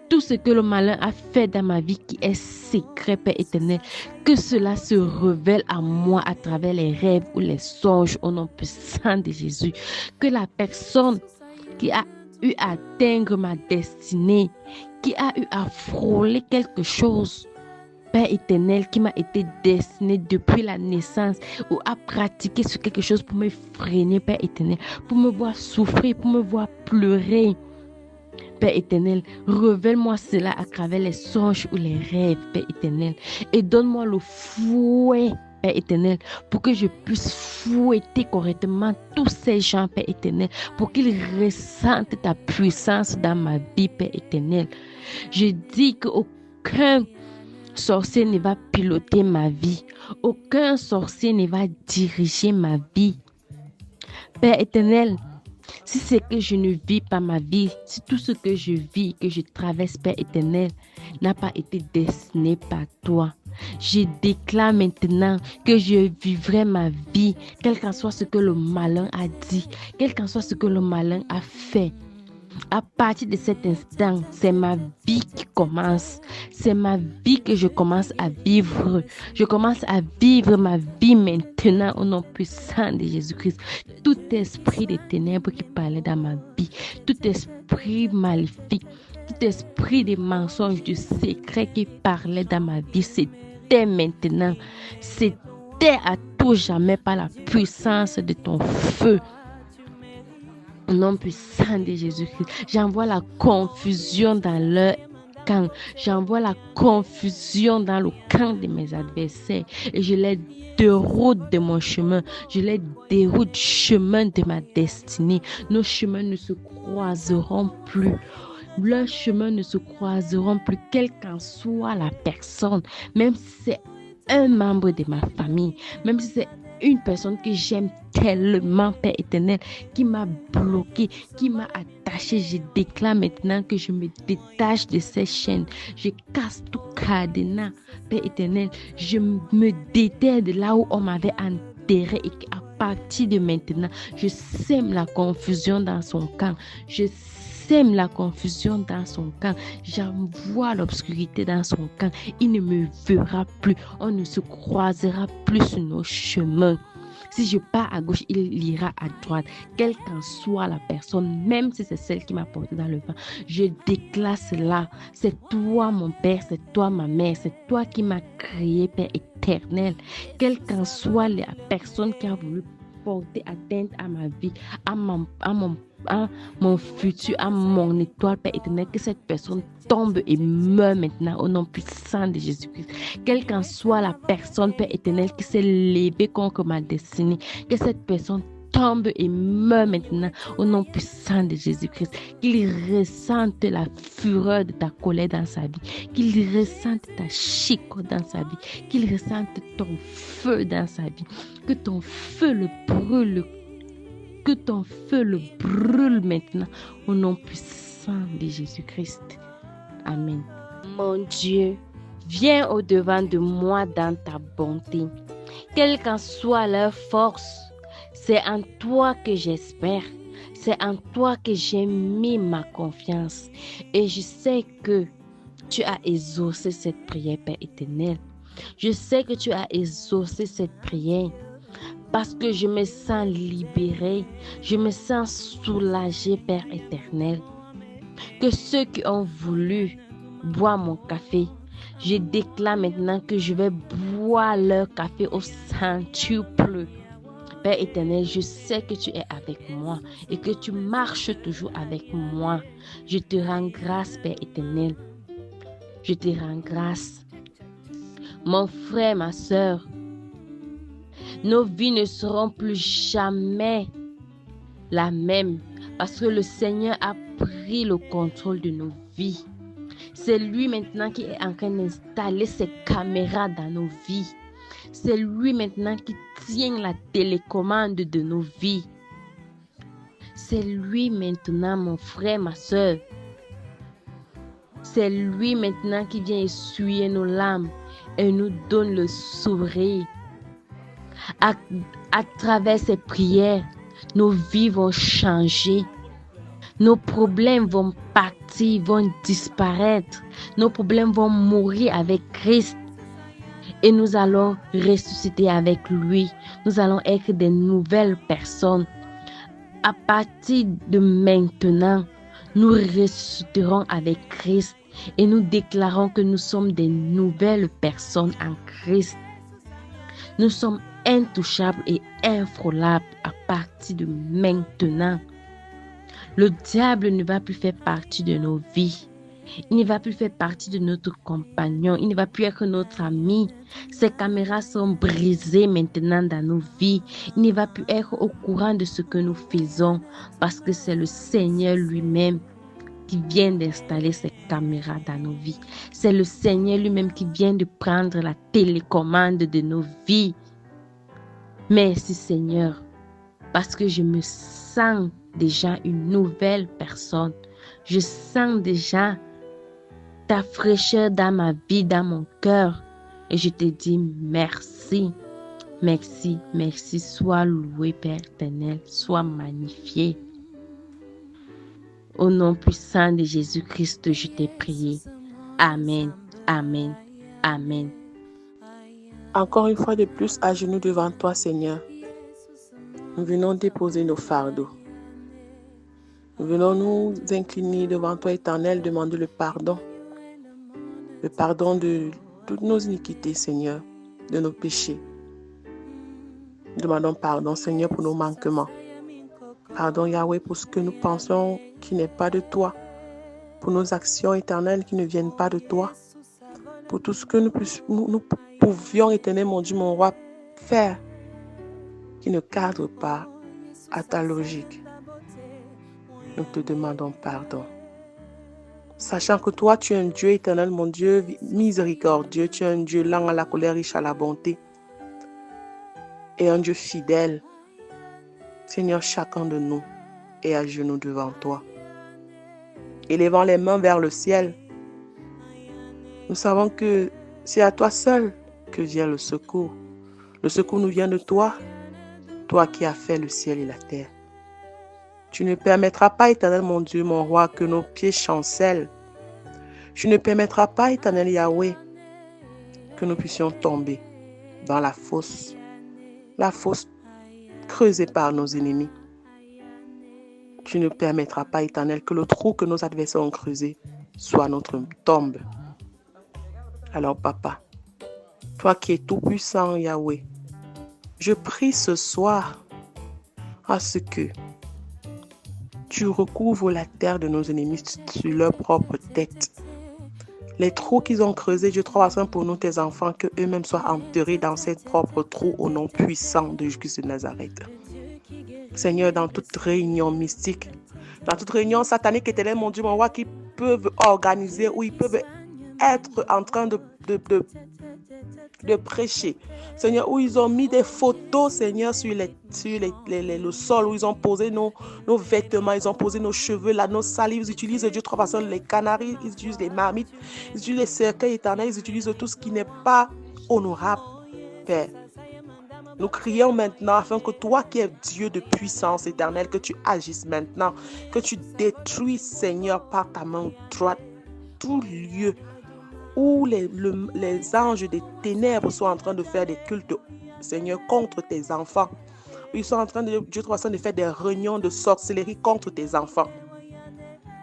Tout ce que le malin a fait dans ma vie qui est secret, Père éternel, que cela se révèle à moi à travers les rêves ou les songes au nom puissant de Jésus. Que la personne qui a eu à atteindre ma destinée, qui a eu à frôler quelque chose, Père éternel, qui m'a été destiné depuis la naissance ou à pratiquer sur quelque chose pour me freiner, Père éternel, pour me voir souffrir, pour me voir pleurer. Père éternel, révèle-moi cela à travers les songes ou les rêves, Père éternel. Et donne-moi le fouet, Père éternel, pour que je puisse fouetter correctement tous ces gens, Père éternel, pour qu'ils ressentent ta puissance dans ma vie, Père éternel. Je dis qu'aucun sorcier ne va piloter ma vie. Aucun sorcier ne va diriger ma vie. Père éternel, si c'est que je ne vis pas ma vie, si tout ce que je vis, que je traverse, Père éternel, n'a pas été destiné par toi, je déclare maintenant que je vivrai ma vie, quel qu'en soit ce que le malin a dit, quel qu'en soit ce que le malin a fait. À partir de cet instant, c'est ma vie qui commence. C'est ma vie que je commence à vivre. Je commence à vivre ma vie maintenant au nom puissant de Jésus-Christ. Tout esprit de ténèbres qui parlait dans ma vie, tout esprit maléfique, tout esprit de mensonges, de secrets qui parlait dans ma vie, c'était maintenant. C'était à tout jamais par la puissance de ton feu. Au nom puissant de Jésus-Christ, j'envoie la confusion dans leur camp. J'envoie la confusion dans le camp de mes adversaires et je les déroute de mon chemin. Je les déroute du chemin de ma destinée. Nos chemins ne se croiseront plus. Leurs chemins ne se croiseront plus, quelle qu'en soit la personne, même si c'est un membre de ma famille, même si c'est une personne que j'aime tellement, Père éternel, qui m'a bloqué, qui m'a attaché. Je déclare maintenant que je me détache de ces chaînes. Je casse tout cadenas, Père éternel. Je me déterre de là où on m'avait enterré et qu'à partir de maintenant, je sème la confusion dans son camp. Je sème la confusion dans son camp. J'envoie l'obscurité dans son camp. Il ne me verra plus. On ne se croisera plus sur nos chemins. Si je pars à gauche, il ira à droite. Quelle qu'en soit la personne, même si c'est celle qui m'a porté dans le vent, je déclare cela. C'est toi mon Père, c'est toi ma mère, c'est toi qui m'as créé, Père éternel. Quelle qu'en soit la personne qui a voulu porter atteinte à ma vie, à mon futur, à mon étoile, Père éternel, que cette personne tombe et meurt maintenant au nom puissant de Jésus-Christ. Quelle qu'en soit la personne, Père éternel, qui s'est levée contre ma destinée, que cette personne tombe et meurt maintenant au nom puissant de Jésus-Christ. Qu'il ressente la fureur de ta colère dans sa vie, qu'il ressente ta chicote dans sa vie, qu'il ressente ton feu dans sa vie, que ton feu le brûle, que ton feu le brûle maintenant au nom puissant de Jésus-Christ. Amen. Mon Dieu, viens au-devant de moi dans ta bonté. Quelle qu'en soit leur force, c'est en toi que j'espère. C'est en toi que j'ai mis ma confiance. Et je sais que tu as exaucé cette prière, Père éternel. Je sais que tu as exaucé cette prière. Parce que je me sens libérée, je me sens soulagée, Père éternel. Que ceux qui ont voulu boire mon café, je déclare maintenant que je vais boire leur café au centuple. Père éternel, je sais que tu es avec moi et que tu marches toujours avec moi. Je te rends grâce, Père éternel. Je te rends grâce. Mon frère, ma soeur, nos vies ne seront plus jamais la même parce que le Seigneur a pris le contrôle de nos vies. C'est lui maintenant qui est en train d'installer ses caméras dans nos vies. C'est lui maintenant qui tient la télécommande de nos vies. C'est lui maintenant, mon frère, ma soeur. C'est lui maintenant qui vient essuyer nos larmes et nous donne le sourire. À travers ces prières, nos vies vont changer. Nos problèmes vont partir, vont disparaître. Nos problèmes vont mourir avec Christ. Et nous allons ressusciter avec lui. Nous allons être des nouvelles personnes. À partir de maintenant, nous ressusciterons avec Christ. Et nous déclarons que nous sommes des nouvelles personnes en Christ. Nous sommes intouchables et infrôlables à partir de maintenant. Le diable ne va plus faire partie de nos vies. Il ne va plus faire partie de notre compagnon. Il ne va plus être notre ami. Ces caméras sont brisées maintenant dans nos vies. Il ne va plus être au courant de ce que nous faisons parce que c'est le Seigneur lui-même qui vient d'installer ces caméras dans nos vies. C'est le Seigneur lui-même qui vient de prendre la télécommande de nos vies. Merci Seigneur, parce que je me sens déjà une nouvelle personne. Je sens déjà ta fraîcheur dans ma vie, dans mon cœur. Et je te dis merci, merci, merci. Sois loué, Père éternel, sois magnifié. Au nom puissant de Jésus-Christ, je t'ai prié. Amen, amen, amen. Encore une fois de plus, à genoux devant toi, Seigneur, nous venons déposer nos fardeaux. Nous venons nous incliner devant toi, Éternel, demander le pardon de toutes nos iniquités, Seigneur, de nos péchés. Nous demandons pardon, Seigneur, pour nos manquements. Pardon, Yahweh, pour ce que nous pensons qui n'est pas de toi, pour nos actions éternelles qui ne viennent pas de toi, pour tout ce que nous pouvions, éternel mon Dieu, mon roi, faire qui ne cadre pas à ta logique. Nous te demandons pardon. Sachant que toi, tu es un Dieu éternel, mon Dieu, miséricordieux, tu es un Dieu lent à la colère, riche à la bonté, et un Dieu fidèle. Seigneur, chacun de nous est à genoux devant toi, élevant les mains vers le ciel. Nous savons que c'est à toi seul que vient le secours. Le secours nous vient de toi, toi qui as fait le ciel et la terre. Tu ne permettras pas, éternel mon Dieu, mon roi, que nos pieds chancellent. Tu ne permettras pas, éternel Yahweh, que nous puissions tomber dans la fosse creusée par nos ennemis. Tu ne permettras pas, éternel, que le trou que nos adversaires ont creusé soit notre tombe. Alors, Papa, toi qui es tout-puissant, Yahweh, je prie ce soir à ce que tu recouvres la terre de nos ennemis sur leur propre tête. Les trous qu'ils ont creusés, Dieu trop saint pour nous, tes enfants, que eux-mêmes soient enterrés dans ces propres trous au nom puissant de Jésus de Nazareth. Seigneur, dans toute réunion mystique, dans toute réunion satanique, éternel, mon Dieu, mon roi, qui peuvent organiser ou ils peuvent être en train de prêcher. Seigneur, où ils ont mis des photos, Seigneur, sur le sol, où ils ont posé nos vêtements, ils ont posé nos cheveux, là, nos salives, ils utilisent Dieu trois façons, les canaris, ils utilisent les marmites, ils utilisent les cercueils éternels, ils utilisent tout ce qui n'est pas honorable, Père. Nous crions maintenant afin que toi qui es Dieu de puissance éternelle, que tu agisses maintenant, que tu détruis, Seigneur, par ta main droite, tout lieu où les anges des ténèbres sont en train de faire des cultes, Seigneur, contre tes enfants. Ils sont en train de faire des réunions de sorcellerie contre tes enfants.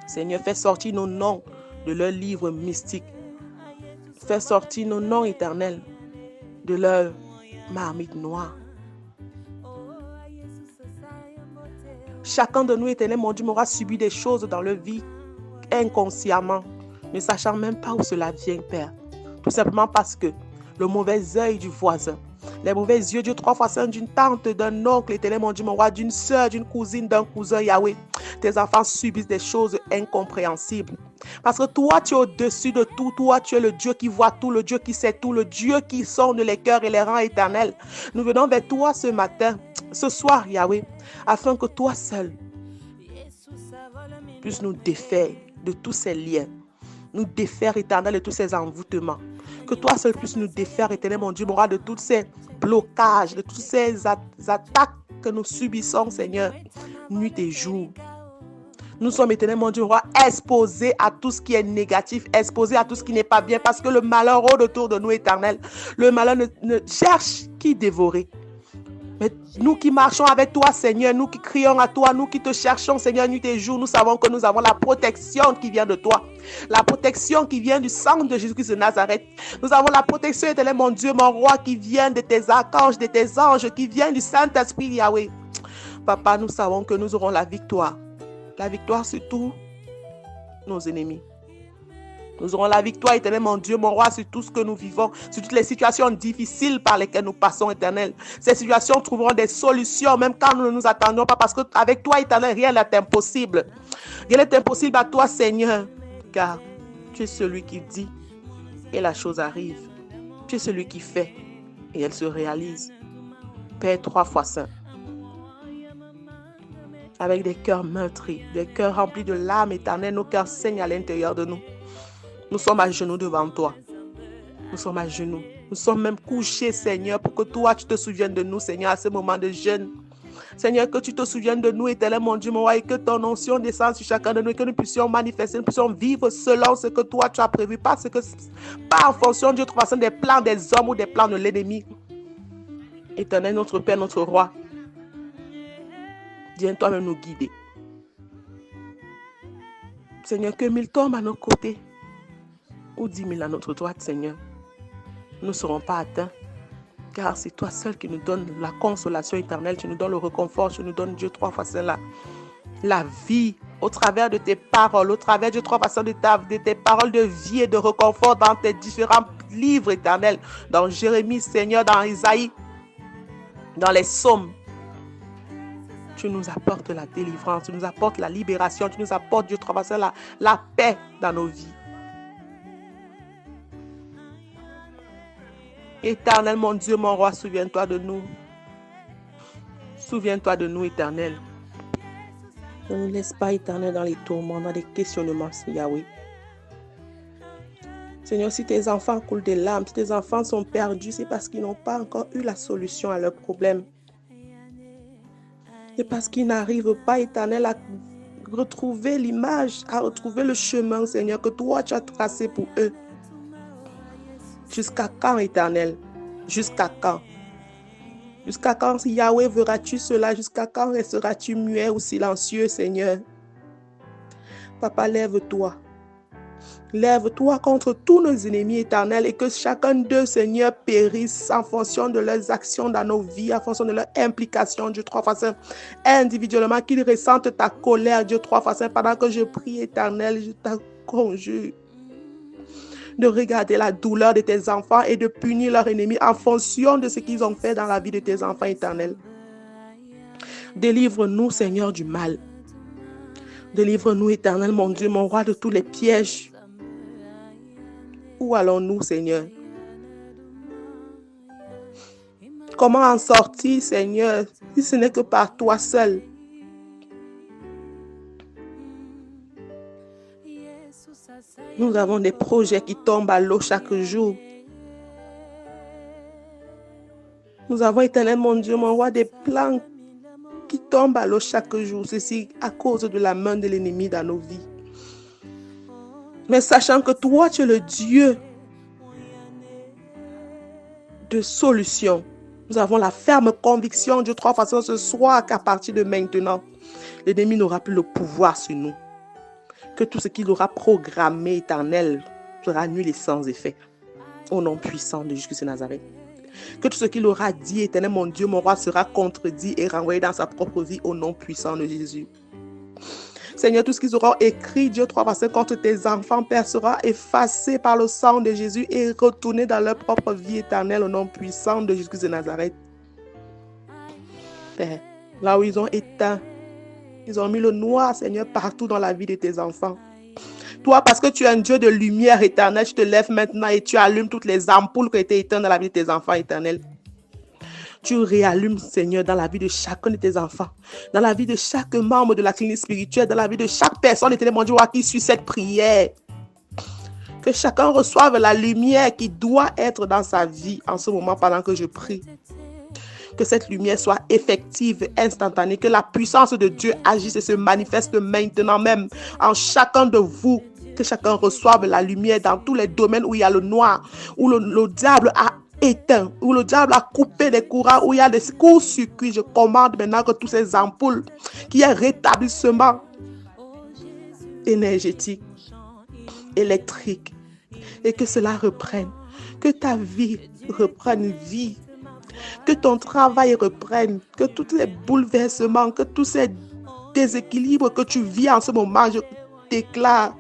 Seigneur, fais sortir nos noms de leur livre mystique. Fais sortir nos noms éternels de leur marmite noire. Chacun de nous, éternel, mon Dieu, aura subi des choses dans leur vie inconsciemment, ne sachant même pas où cela vient, Père. Tout simplement parce que le mauvais œil du voisin, les mauvais yeux, Dieu trois fois saint, d'une tante, d'un oncle, éternel, mon Dieu, mon roi, d'une soeur, d'une cousine, d'un cousin, Yahweh. Tes enfants subissent des choses incompréhensibles. Parce que toi, tu es au-dessus de tout. Toi, tu es le Dieu qui voit tout, le Dieu qui sait tout, le Dieu qui sonde les cœurs et les rangs éternels. Nous venons vers toi ce matin, ce soir, Yahweh, afin que toi seul puisses nous défaire de tous ces liens, nous défaire, éternel, de tous ces envoûtements. Que toi seul puisses nous défaire, éternel, mon Dieu, mon roi, de tous ces blocages, de tous ces attaques que nous subissons, Seigneur, nuit et jour. Nous sommes, éternel, mon Dieu, roi, exposés à tout ce qui est négatif, exposés à tout ce qui n'est pas bien, parce que le malheur rôde autour de nous, éternel. Le malheur ne cherche qui dévorer. Mais nous qui marchons avec toi, Seigneur, nous qui crions à toi, nous qui te cherchons, Seigneur, nuit et jour, nous savons que nous avons la protection qui vient de toi. La protection qui vient du sang de Jésus-Christ de Nazareth. Nous avons la protection, éternel, mon Dieu, mon roi, qui vient de tes archanges, de tes anges, qui vient du Saint-Esprit, Yahweh. Papa, nous savons que nous aurons la victoire. La victoire sur tous nos ennemis. Nous aurons la victoire, éternel, mon Dieu, mon roi, sur tout ce que nous vivons, sur toutes les situations difficiles par lesquelles nous passons, éternel. Ces situations trouveront des solutions, même quand nous ne nous attendons pas, parce qu'avec toi, éternel, rien n'est impossible. Rien n'est impossible à toi, Seigneur, car tu es celui qui dit et la chose arrive. Tu es celui qui fait et elle se réalise. Père trois fois saint, avec des cœurs meurtris, des cœurs remplis de larmes éternelles, nos cœurs saignent à l'intérieur de nous. Nous sommes à genoux devant toi. Nous sommes à genoux. Nous sommes même couchés, Seigneur, pour que toi, tu te souviennes de nous, Seigneur, à ce moment de jeûne. Seigneur, que tu te souviennes de nous, éternel, mon Dieu, mon roi, et que ton onction descende sur chacun de nous, et que nous puissions manifester, nous puissions vivre selon ce que toi, tu as prévu, pas en fonction, Dieu, des plans des hommes ou des plans de l'ennemi. Éternel, notre Père, notre Roi, viens toi-même nous guider. Seigneur, que 1000 tombent à nos côtés, ou 10 000 à notre droite, Seigneur, nous ne serons pas atteints. Car c'est toi seul qui nous donne la consolation éternelle, tu nous donnes le réconfort, tu nous donnes, Dieu, trois fois cela, la vie au travers de tes paroles, au travers de trois façons de tes paroles de vie et de réconfort dans tes différents livres éternels, dans Jérémie, Seigneur, dans Isaïe, dans les psaumes. Tu nous apportes la délivrance, tu nous apportes la libération, tu nous apportes, Dieu, trois façons, la paix dans nos vies. Éternel, mon Dieu, mon roi, souviens-toi de nous. Souviens-toi de nous, Éternel. Ne nous laisse pas, Éternel, dans les tourments, dans les questionnements, Yahweh. Seigneur, si tes enfants coulent des larmes, si tes enfants sont perdus, c'est parce qu'ils n'ont pas encore eu la solution à leurs problèmes. C'est parce qu'ils n'arrivent pas, Éternel, à retrouver l'image, à retrouver le chemin, Seigneur, que toi, tu as tracé pour eux. Jusqu'à quand, Éternel? Jusqu'à quand? Jusqu'à quand, Yahweh, verras-tu cela? Jusqu'à quand resteras-tu muet ou silencieux, Seigneur? Papa, lève-toi. Lève-toi contre tous nos ennemis éternels et que chacun d'eux, Seigneur, périsse en fonction de leurs actions dans nos vies, en fonction de leur implication, Dieu trois fois saint, individuellement, qu'ils ressentent ta colère, Dieu trois fois saint, pendant que je prie, Éternel, je te conjure de regarder la douleur de tes enfants et de punir leurs ennemis en fonction de ce qu'ils ont fait dans la vie de tes enfants éternels. Délivre-nous, Seigneur, du mal. Délivre-nous, Éternel, mon Dieu, mon roi, de tous les pièges. Où allons-nous, Seigneur? Comment en sortir, Seigneur, si ce n'est que par toi seul? Nous avons des projets qui tombent à l'eau chaque jour. Nous avons, Éternel, mon Dieu, mon roi, des plans qui tombent à l'eau chaque jour. Ceci à cause de la main de l'ennemi dans nos vies. Mais sachant que toi, tu es le Dieu de solution. Nous avons la ferme conviction, Dieu, trois façons ce soir, qu'à partir de maintenant, l'ennemi n'aura plus le pouvoir sur nous. Que tout ce qu'il aura programmé, Éternel, sera nul et sans effet. Au nom puissant de Jésus de Nazareth. Que tout ce qu'il aura dit, Éternel, mon Dieu, mon roi, sera contredit et renvoyé dans sa propre vie au nom puissant de Jésus. Seigneur, tout ce qu'ils auront écrit, Dieu, trois versets contre tes enfants, Père, sera effacé par le sang de Jésus et retourné dans leur propre vie éternelle au nom puissant de Jésus de Nazareth. Père, là où ils ont éteint, ils ont mis le noir, Seigneur, partout dans la vie de tes enfants. Toi, parce que tu es un Dieu de lumière éternelle, tu te lèves maintenant et tu allumes toutes les ampoules qui étaient éteintes dans la vie de tes enfants éternels. Tu réallumes, Seigneur, dans la vie de chacun de tes enfants, dans la vie de chaque membre de la clinique spirituelle, dans la vie de chaque personne, éternel, mon Dieu, qui suit cette prière. Que chacun reçoive la lumière qui doit être dans sa vie en ce moment pendant que je prie. Que cette lumière soit effective, instantanée, que la puissance de Dieu agisse et se manifeste maintenant même en chacun de vous. Que chacun reçoive la lumière dans tous les domaines où il y a le noir, où le diable a éteint, où le diable a coupé des courants, où il y a des courts-circuits. Je commande maintenant que toutes ces ampoules, qu'il y ait rétablissement énergétique, électrique, et que cela reprenne, que ta vie reprenne vie, que ton travail reprenne, que tous les bouleversements, que tous ces déséquilibres que tu vis en ce moment, je déclare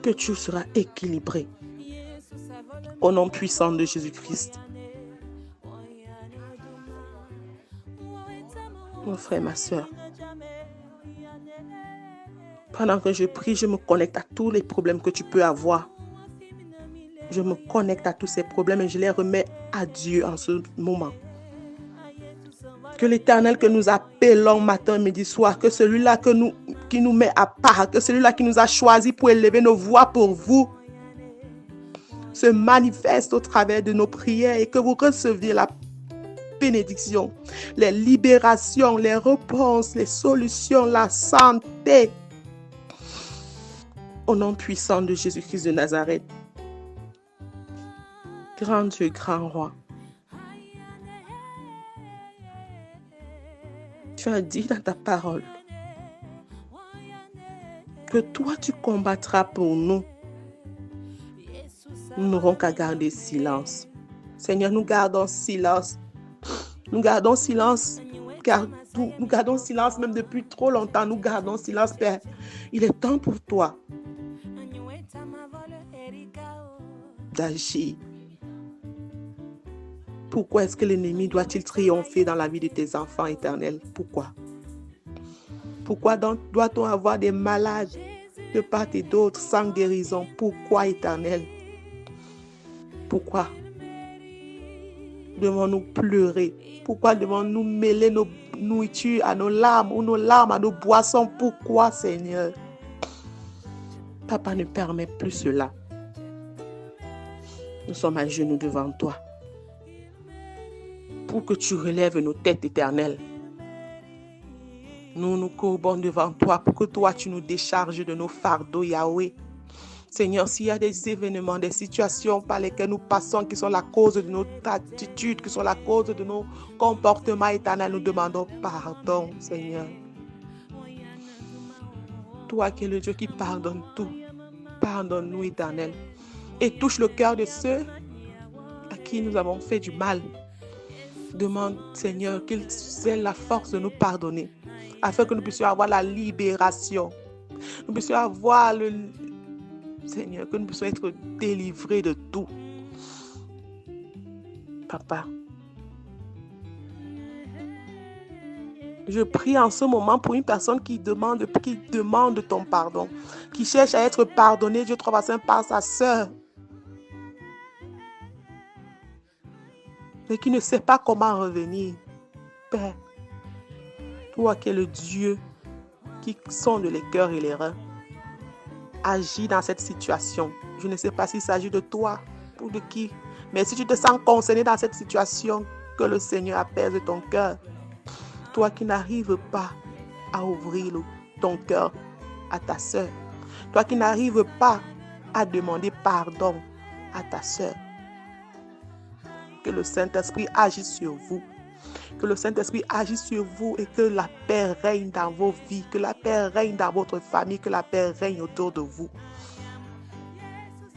que tu seras équilibré. Au nom puissant de Jésus-Christ. Mon frère, ma soeur, pendant que je prie, je me connecte à tous les problèmes que tu peux avoir. Je me connecte à tous ces problèmes et je les remets à Dieu en ce moment. Que l'Éternel que nous appelons matin, midi, soir, que celui-là qui nous met à part, que celui-là qui nous a choisis pour élever nos voix pour vous, se manifeste au travers de nos prières et que vous receviez la bénédiction, les libérations, les réponses, les solutions, la santé. Au nom puissant de Jésus-Christ de Nazareth. Grand Dieu, grand roi. Tu as dit dans ta parole que toi tu combattras pour nous. Nous n'aurons qu'à garder silence. Seigneur, nous gardons silence. Nous gardons silence, car nous gardons silence même depuis trop longtemps. Nous gardons silence, Père. Il est temps pour toi d'agir. Pourquoi est-ce que l'ennemi doit-il triompher dans la vie de tes enfants éternels? Pourquoi? Pourquoi doit-on avoir des malades de part et d'autre sans guérison? Pourquoi, éternel? Pourquoi devons-nous pleurer? Pourquoi devons-nous mêler nos nourritures à nos larmes ou nos larmes à nos boissons? Pourquoi, Seigneur? Papa, ne permet plus cela. Nous sommes à genoux devant toi pour que tu relèves nos têtes éternelles. Nous nous courbons devant toi pour que toi, tu nous décharges de nos fardeaux, Yahweh. Seigneur, s'il y a des événements, des situations par lesquelles nous passons qui sont la cause de notre attitude, qui sont la cause de nos comportements éternels, nous demandons pardon, Seigneur. Toi qui es le Dieu qui pardonne tout, pardonne-nous, éternel. Et touche le cœur de ceux à qui nous avons fait du mal. Demande, Seigneur, qu'ils aient la force de nous pardonner, afin que nous puissions avoir la libération. Nous puissions avoir Seigneur, que nous puissions être délivrés de tout. Papa, je prie en ce moment pour une personne qui demande ton pardon, qui cherche à être pardonnée, Dieu Trois Saint, par sa sœur, mais qui ne sait pas comment revenir. Père, toi qui es le Dieu qui sonde les cœurs et les reins, agis dans cette situation. Je ne sais pas s'il s'agit de toi ou de qui, mais si tu te sens concerné dans cette situation, que le Seigneur apaise ton cœur. Toi qui n'arrives pas à ouvrir ton cœur à ta sœur, toi qui n'arrives pas à demander pardon à ta sœur, que le Saint-Esprit agisse sur vous. Que le Saint-Esprit agisse sur vous et que la paix règne dans vos vies, que la paix règne dans votre famille, que la paix règne autour de vous.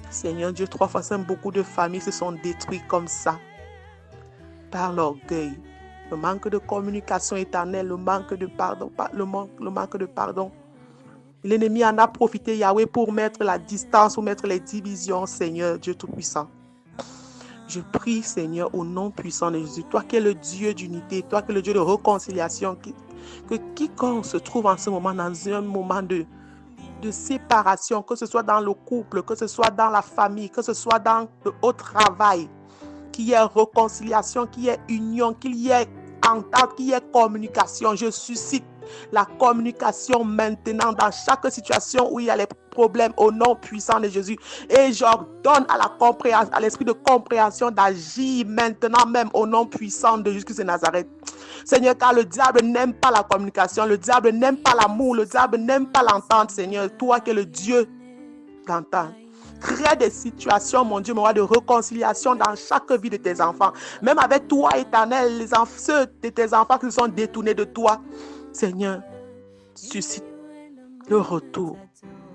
Seigneur Dieu, Trois Fois Saint, beaucoup de familles se sont détruites comme ça, par l'orgueil, le manque de communication éternelle, le manque de pardon, le manque de pardon. L'ennemi en a profité, Yahweh, pour mettre la distance, pour mettre les divisions, Seigneur Dieu Tout-Puissant. Je prie, Seigneur, au nom puissant de Jésus, toi qui es le Dieu d'unité, toi qui es le Dieu de réconciliation, que quiconque se trouve en ce moment dans un moment de séparation, que ce soit dans le couple, que ce soit dans la famille, que ce soit dans le haut travail, qu'il y ait réconciliation, qu'il y ait union, qu'il y ait entente, qu'il y ait communication. Je suscite la communication maintenant dans chaque situation où il y a les problèmes au nom puissant de Jésus. Et j'ordonne à l'esprit de compréhension d'agir maintenant même au nom puissant de Jésus de Nazareth. Seigneur, car le diable n'aime pas la communication, le diable n'aime pas l'amour, le diable n'aime pas l'entente, Seigneur. Toi qui es le Dieu d'entente. Crée des situations, mon Dieu, mon roi, de réconciliation dans chaque vie de tes enfants. Même avec toi, éternel, ceux de tes enfants qui se sont détournés de toi. Seigneur, suscite le retour,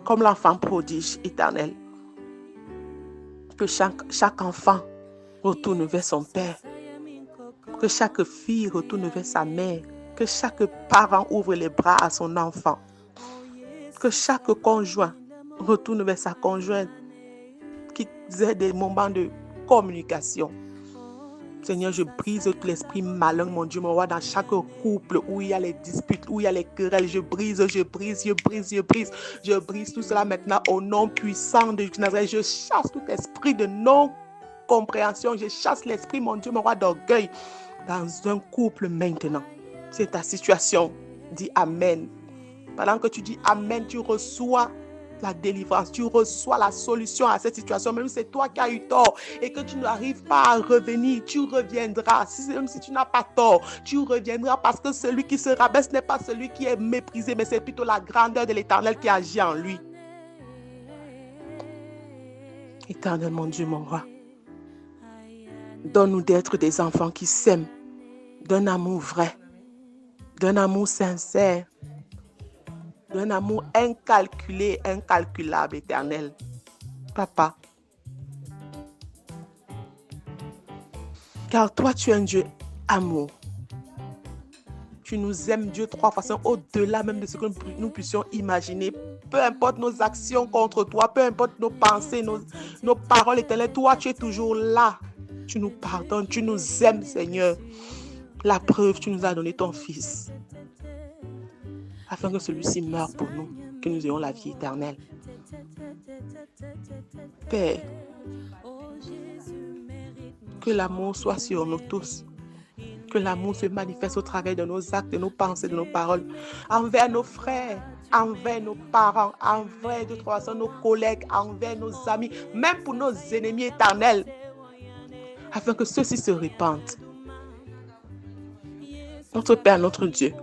comme l'enfant prodige, éternel. Que chaque enfant retourne vers son père. Que chaque fille retourne vers sa mère. Que chaque parent ouvre les bras à son enfant. Que chaque conjoint retourne vers sa conjointe. Qu'ils aient des moments de communication. Seigneur, je brise tout l'esprit malin, mon Dieu, mon roi, dans chaque couple où il y a les disputes, où il y a les querelles. Je brise tout cela maintenant au nom puissant de Nazareth. Je chasse tout esprit de non-compréhension. Je chasse l'esprit, mon Dieu, mon roi, d'orgueil dans un couple maintenant. C'est ta situation. Dis Amen. Pendant que tu dis Amen, tu reçois la délivrance, tu reçois la solution à cette situation. Même si c'est toi qui as eu tort et que tu n'arrives pas à revenir, tu reviendras. Même si tu n'as pas tort, tu reviendras, parce que celui qui se rabaisse n'est pas celui qui est méprisé, mais c'est plutôt la grandeur de l'Éternel qui agit en lui. Éternel, mon Dieu, mon roi, donne-nous d'être des enfants qui s'aiment, d'un amour vrai, d'un amour sincère, d'un amour incalculé, incalculable, éternel. Papa, Car toi, tu es un Dieu amour. Tu nous aimes, Dieu, 3 fois saint, au-delà même de ce que nous puissions imaginer. Peu importe nos actions contre toi, peu importe nos pensées, nos paroles éternelles, toi, tu es toujours là. Tu nous pardonnes, tu nous aimes, Seigneur. La preuve, tu nous as donné ton Fils, afin que celui-ci meure pour nous, que nous ayons la vie éternelle. Père, que l'amour soit sur nous tous. Que l'amour se manifeste au travers de nos actes, de nos pensées, de nos paroles, envers nos frères, envers nos parents, envers de toute façon nos collègues, envers nos amis, même pour nos ennemis éternels, afin que ceux-ci se répandent. Notre Père, notre Dieu,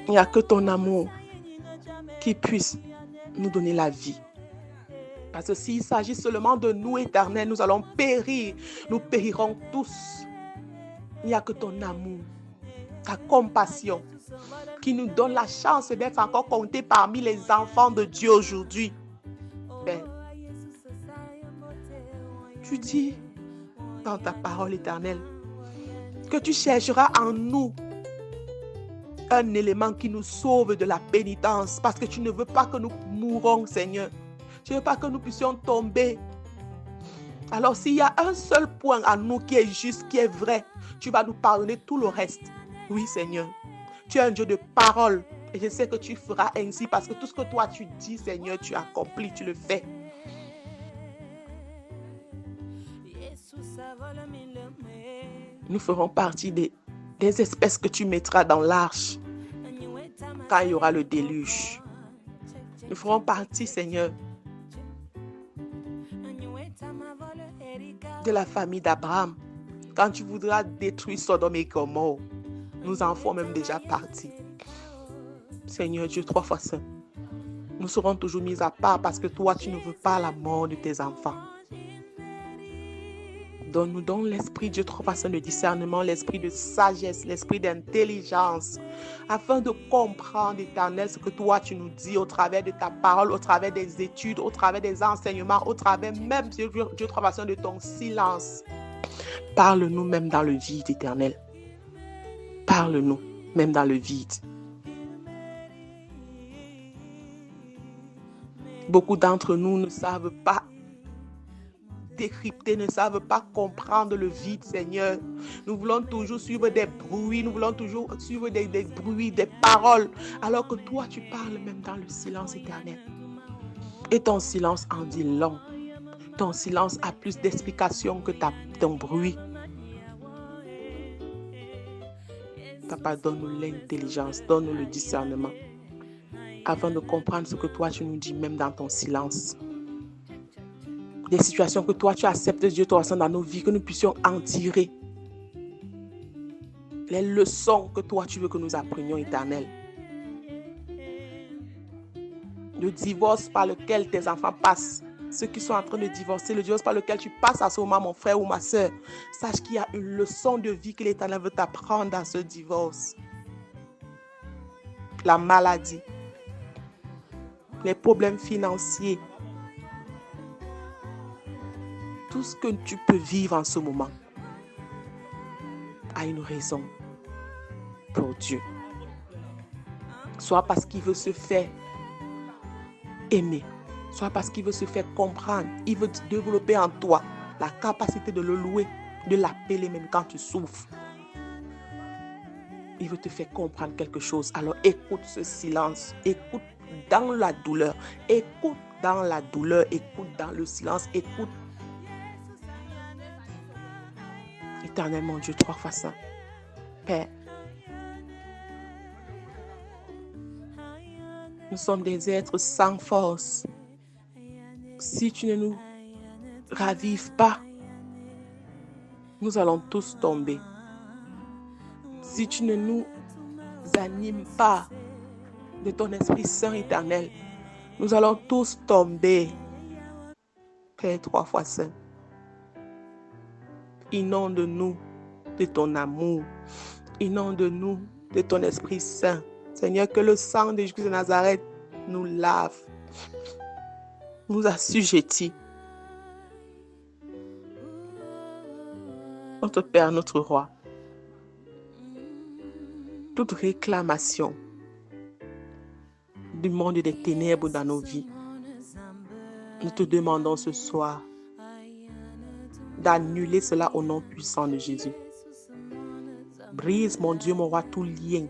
il n'y a que ton amour qui puisse nous donner la vie. Parce que s'il s'agit seulement de nous, éternels, nous allons périr. Nous périrons tous. Il n'y a que ton amour, ta compassion, qui nous donne la chance d'être encore comptés parmi les enfants de Dieu aujourd'hui. Père, tu dis dans ta parole éternelle que tu chercheras en nous un élément qui nous sauve de la pénitence, parce que tu ne veux pas que nous mourons, Seigneur. Tu ne veux pas que nous puissions tomber. Alors s'il y a un seul point en nous qui est juste, qui est vrai, tu vas nous pardonner tout le reste. Oui, Seigneur. Tu es un Dieu de parole. Et je sais que tu feras ainsi, parce que tout ce que toi tu dis, Seigneur, tu accomplis, tu le fais. Nous ferons partie des espèces que tu mettras dans l'arche quand il y aura le déluge. Nous ferons partie, Seigneur, de la famille d'Abraham. Quand tu voudras détruire Sodome et Gomorrhe, nous en ferons même déjà partie. Seigneur Dieu, 3 fois saint, nous serons toujours mis à part, parce que toi, tu ne veux pas la mort de tes enfants. Donne-nous donc l'esprit, Dieu, 3 fois saint, de discernement, l'esprit de sagesse, l'esprit d'intelligence, afin de comprendre, éternel, ce que toi, tu nous dis au travers de ta parole, au travers des études, au travers des enseignements, au travers même, Dieu, 3 fois saint, de ton silence. Parle-nous même dans le vide, éternel. Parle-nous même dans le vide. Beaucoup d'entre nous ne savent pas décrypter, ne savent pas comprendre le vide, Seigneur. Nous voulons toujours suivre des bruits, nous voulons toujours suivre des bruits, des paroles, alors que toi, tu parles même dans le silence éternel. Et ton silence en dit long. Ton silence a plus d'explication que ton bruit. Papa, donne-nous l'intelligence, donne-nous le discernement, afin de comprendre ce que toi, tu nous dis même dans ton silence. Des situations que toi, tu acceptes, Dieu, toi, dans nos vies, que nous puissions en tirer les leçons que toi, tu veux que nous apprenions, éternel. Le divorce par lequel tes enfants passent, ceux qui sont en train de divorcer, le divorce par lequel tu passes à ce moment, mon frère ou ma soeur, sache qu'il y a une leçon de vie que l'Éternel veut t'apprendre dans ce divorce. La maladie, les problèmes financiers, tout ce que tu peux vivre en ce moment a une raison pour Dieu. Soit parce qu'il veut se faire aimer, soit parce qu'il veut se faire comprendre. Il veut développer en toi la capacité de le louer, de l'appeler même quand tu souffres. Il veut te faire comprendre quelque chose. Alors écoute ce silence, écoute dans la douleur, écoute dans la douleur, écoute dans le silence, écoute. Éternel mon Dieu, 3 fois saint, Père, nous sommes des êtres sans force. Si tu ne nous ravives pas, nous allons tous tomber. Si tu ne nous animes pas de ton Esprit Saint éternel, nous allons tous tomber. Père 3 fois saint, inonde-nous de ton amour, inonde-nous de ton Esprit Saint. Seigneur, que le sang de Jésus de Nazareth nous lave, nous assujettit Notre Père, notre Roi, toute réclamation du monde des ténèbres dans nos vies, nous te demandons ce soir d'annuler cela au nom puissant de Jésus. Brise, mon Dieu, mon Roi, tout lien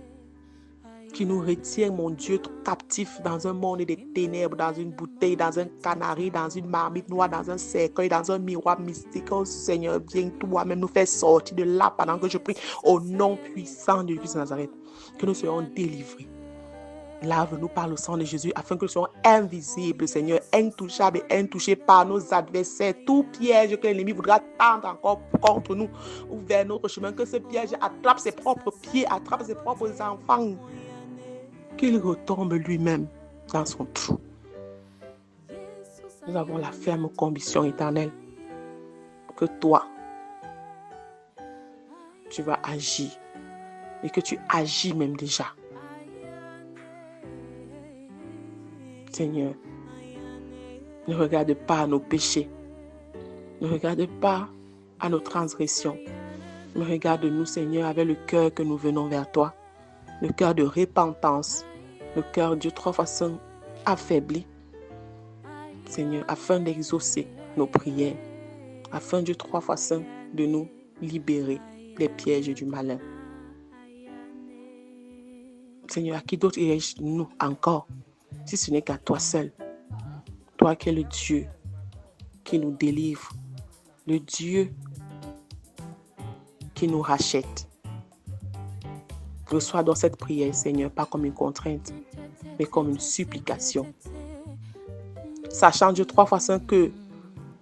qui nous retient, mon Dieu, captifs dans un monde des ténèbres, dans une bouteille, dans un canari, dans une marmite noire, dans un cercueil, dans un miroir mystique. Oh Seigneur, viens toi-même nous faire sortir de là pendant que je prie au nom puissant de Jésus de Nazareth, que nous soyons délivrés. Lave-nous par le sang de Jésus afin que nous soyons invisibles, Seigneur, intouchables et intouchés par nos adversaires. Tout piège que l'ennemi voudra tendre encore contre nous ou vers notre chemin, que ce piège attrape ses propres pieds, attrape ses propres enfants, qu'il retombe lui-même dans son trou. Nous avons la ferme conviction éternelle que toi, tu vas agir et que tu agis même déjà. Seigneur, ne regarde pas à nos péchés, ne regarde pas à nos transgressions, mais regarde-nous, Seigneur, avec le cœur que nous venons vers toi, le cœur de repentance, le cœur, Dieu, 3 fois saint, affaibli, Seigneur, afin d'exaucer nos prières, afin, Dieu, 3 fois saint, de nous libérer des pièges du malin. Seigneur, à qui d'autre irais-je nous encore, si ce n'est qu'à toi seul, toi qui es le Dieu qui nous délivre, le Dieu qui nous rachète. Reçois dans cette prière, Seigneur, pas comme une contrainte, mais comme une supplication. Sachant, Dieu, 3 fois saint, que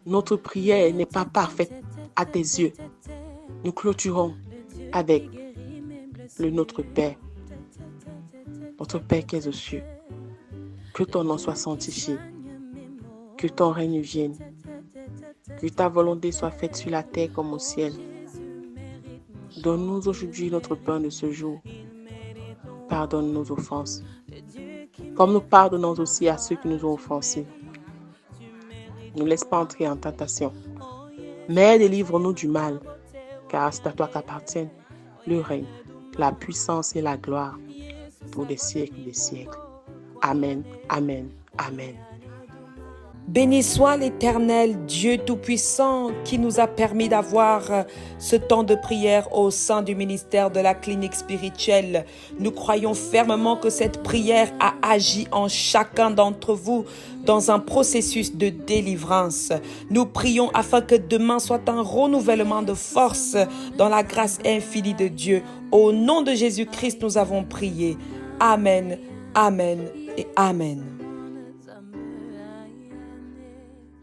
notre prière n'est pas parfaite à tes yeux. Nous clôturons avec le Notre Père. Notre Père qui es aux cieux. Que ton nom soit sanctifié. Que ton règne vienne. Que ta volonté soit faite sur la terre comme au ciel. Donne-nous aujourd'hui notre pain de ce jour. Pardonne nos offenses, comme nous pardonnons aussi à ceux qui nous ont offensés. Ne laisse pas entrer en tentation, mais délivre-nous du mal, car c'est à toi qu'appartiennent le règne, la puissance et la gloire pour des siècles des siècles. Amen, amen, amen. Béni soit l'Éternel, Dieu Tout-Puissant, qui nous a permis d'avoir ce temps de prière au sein du ministère de la clinique spirituelle. Nous croyons fermement que cette prière a agi en chacun d'entre vous dans un processus de délivrance. Nous prions afin que demain soit un renouvellement de force dans la grâce infinie de Dieu. Au nom de Jésus-Christ, nous avons prié. Amen, amen et amen.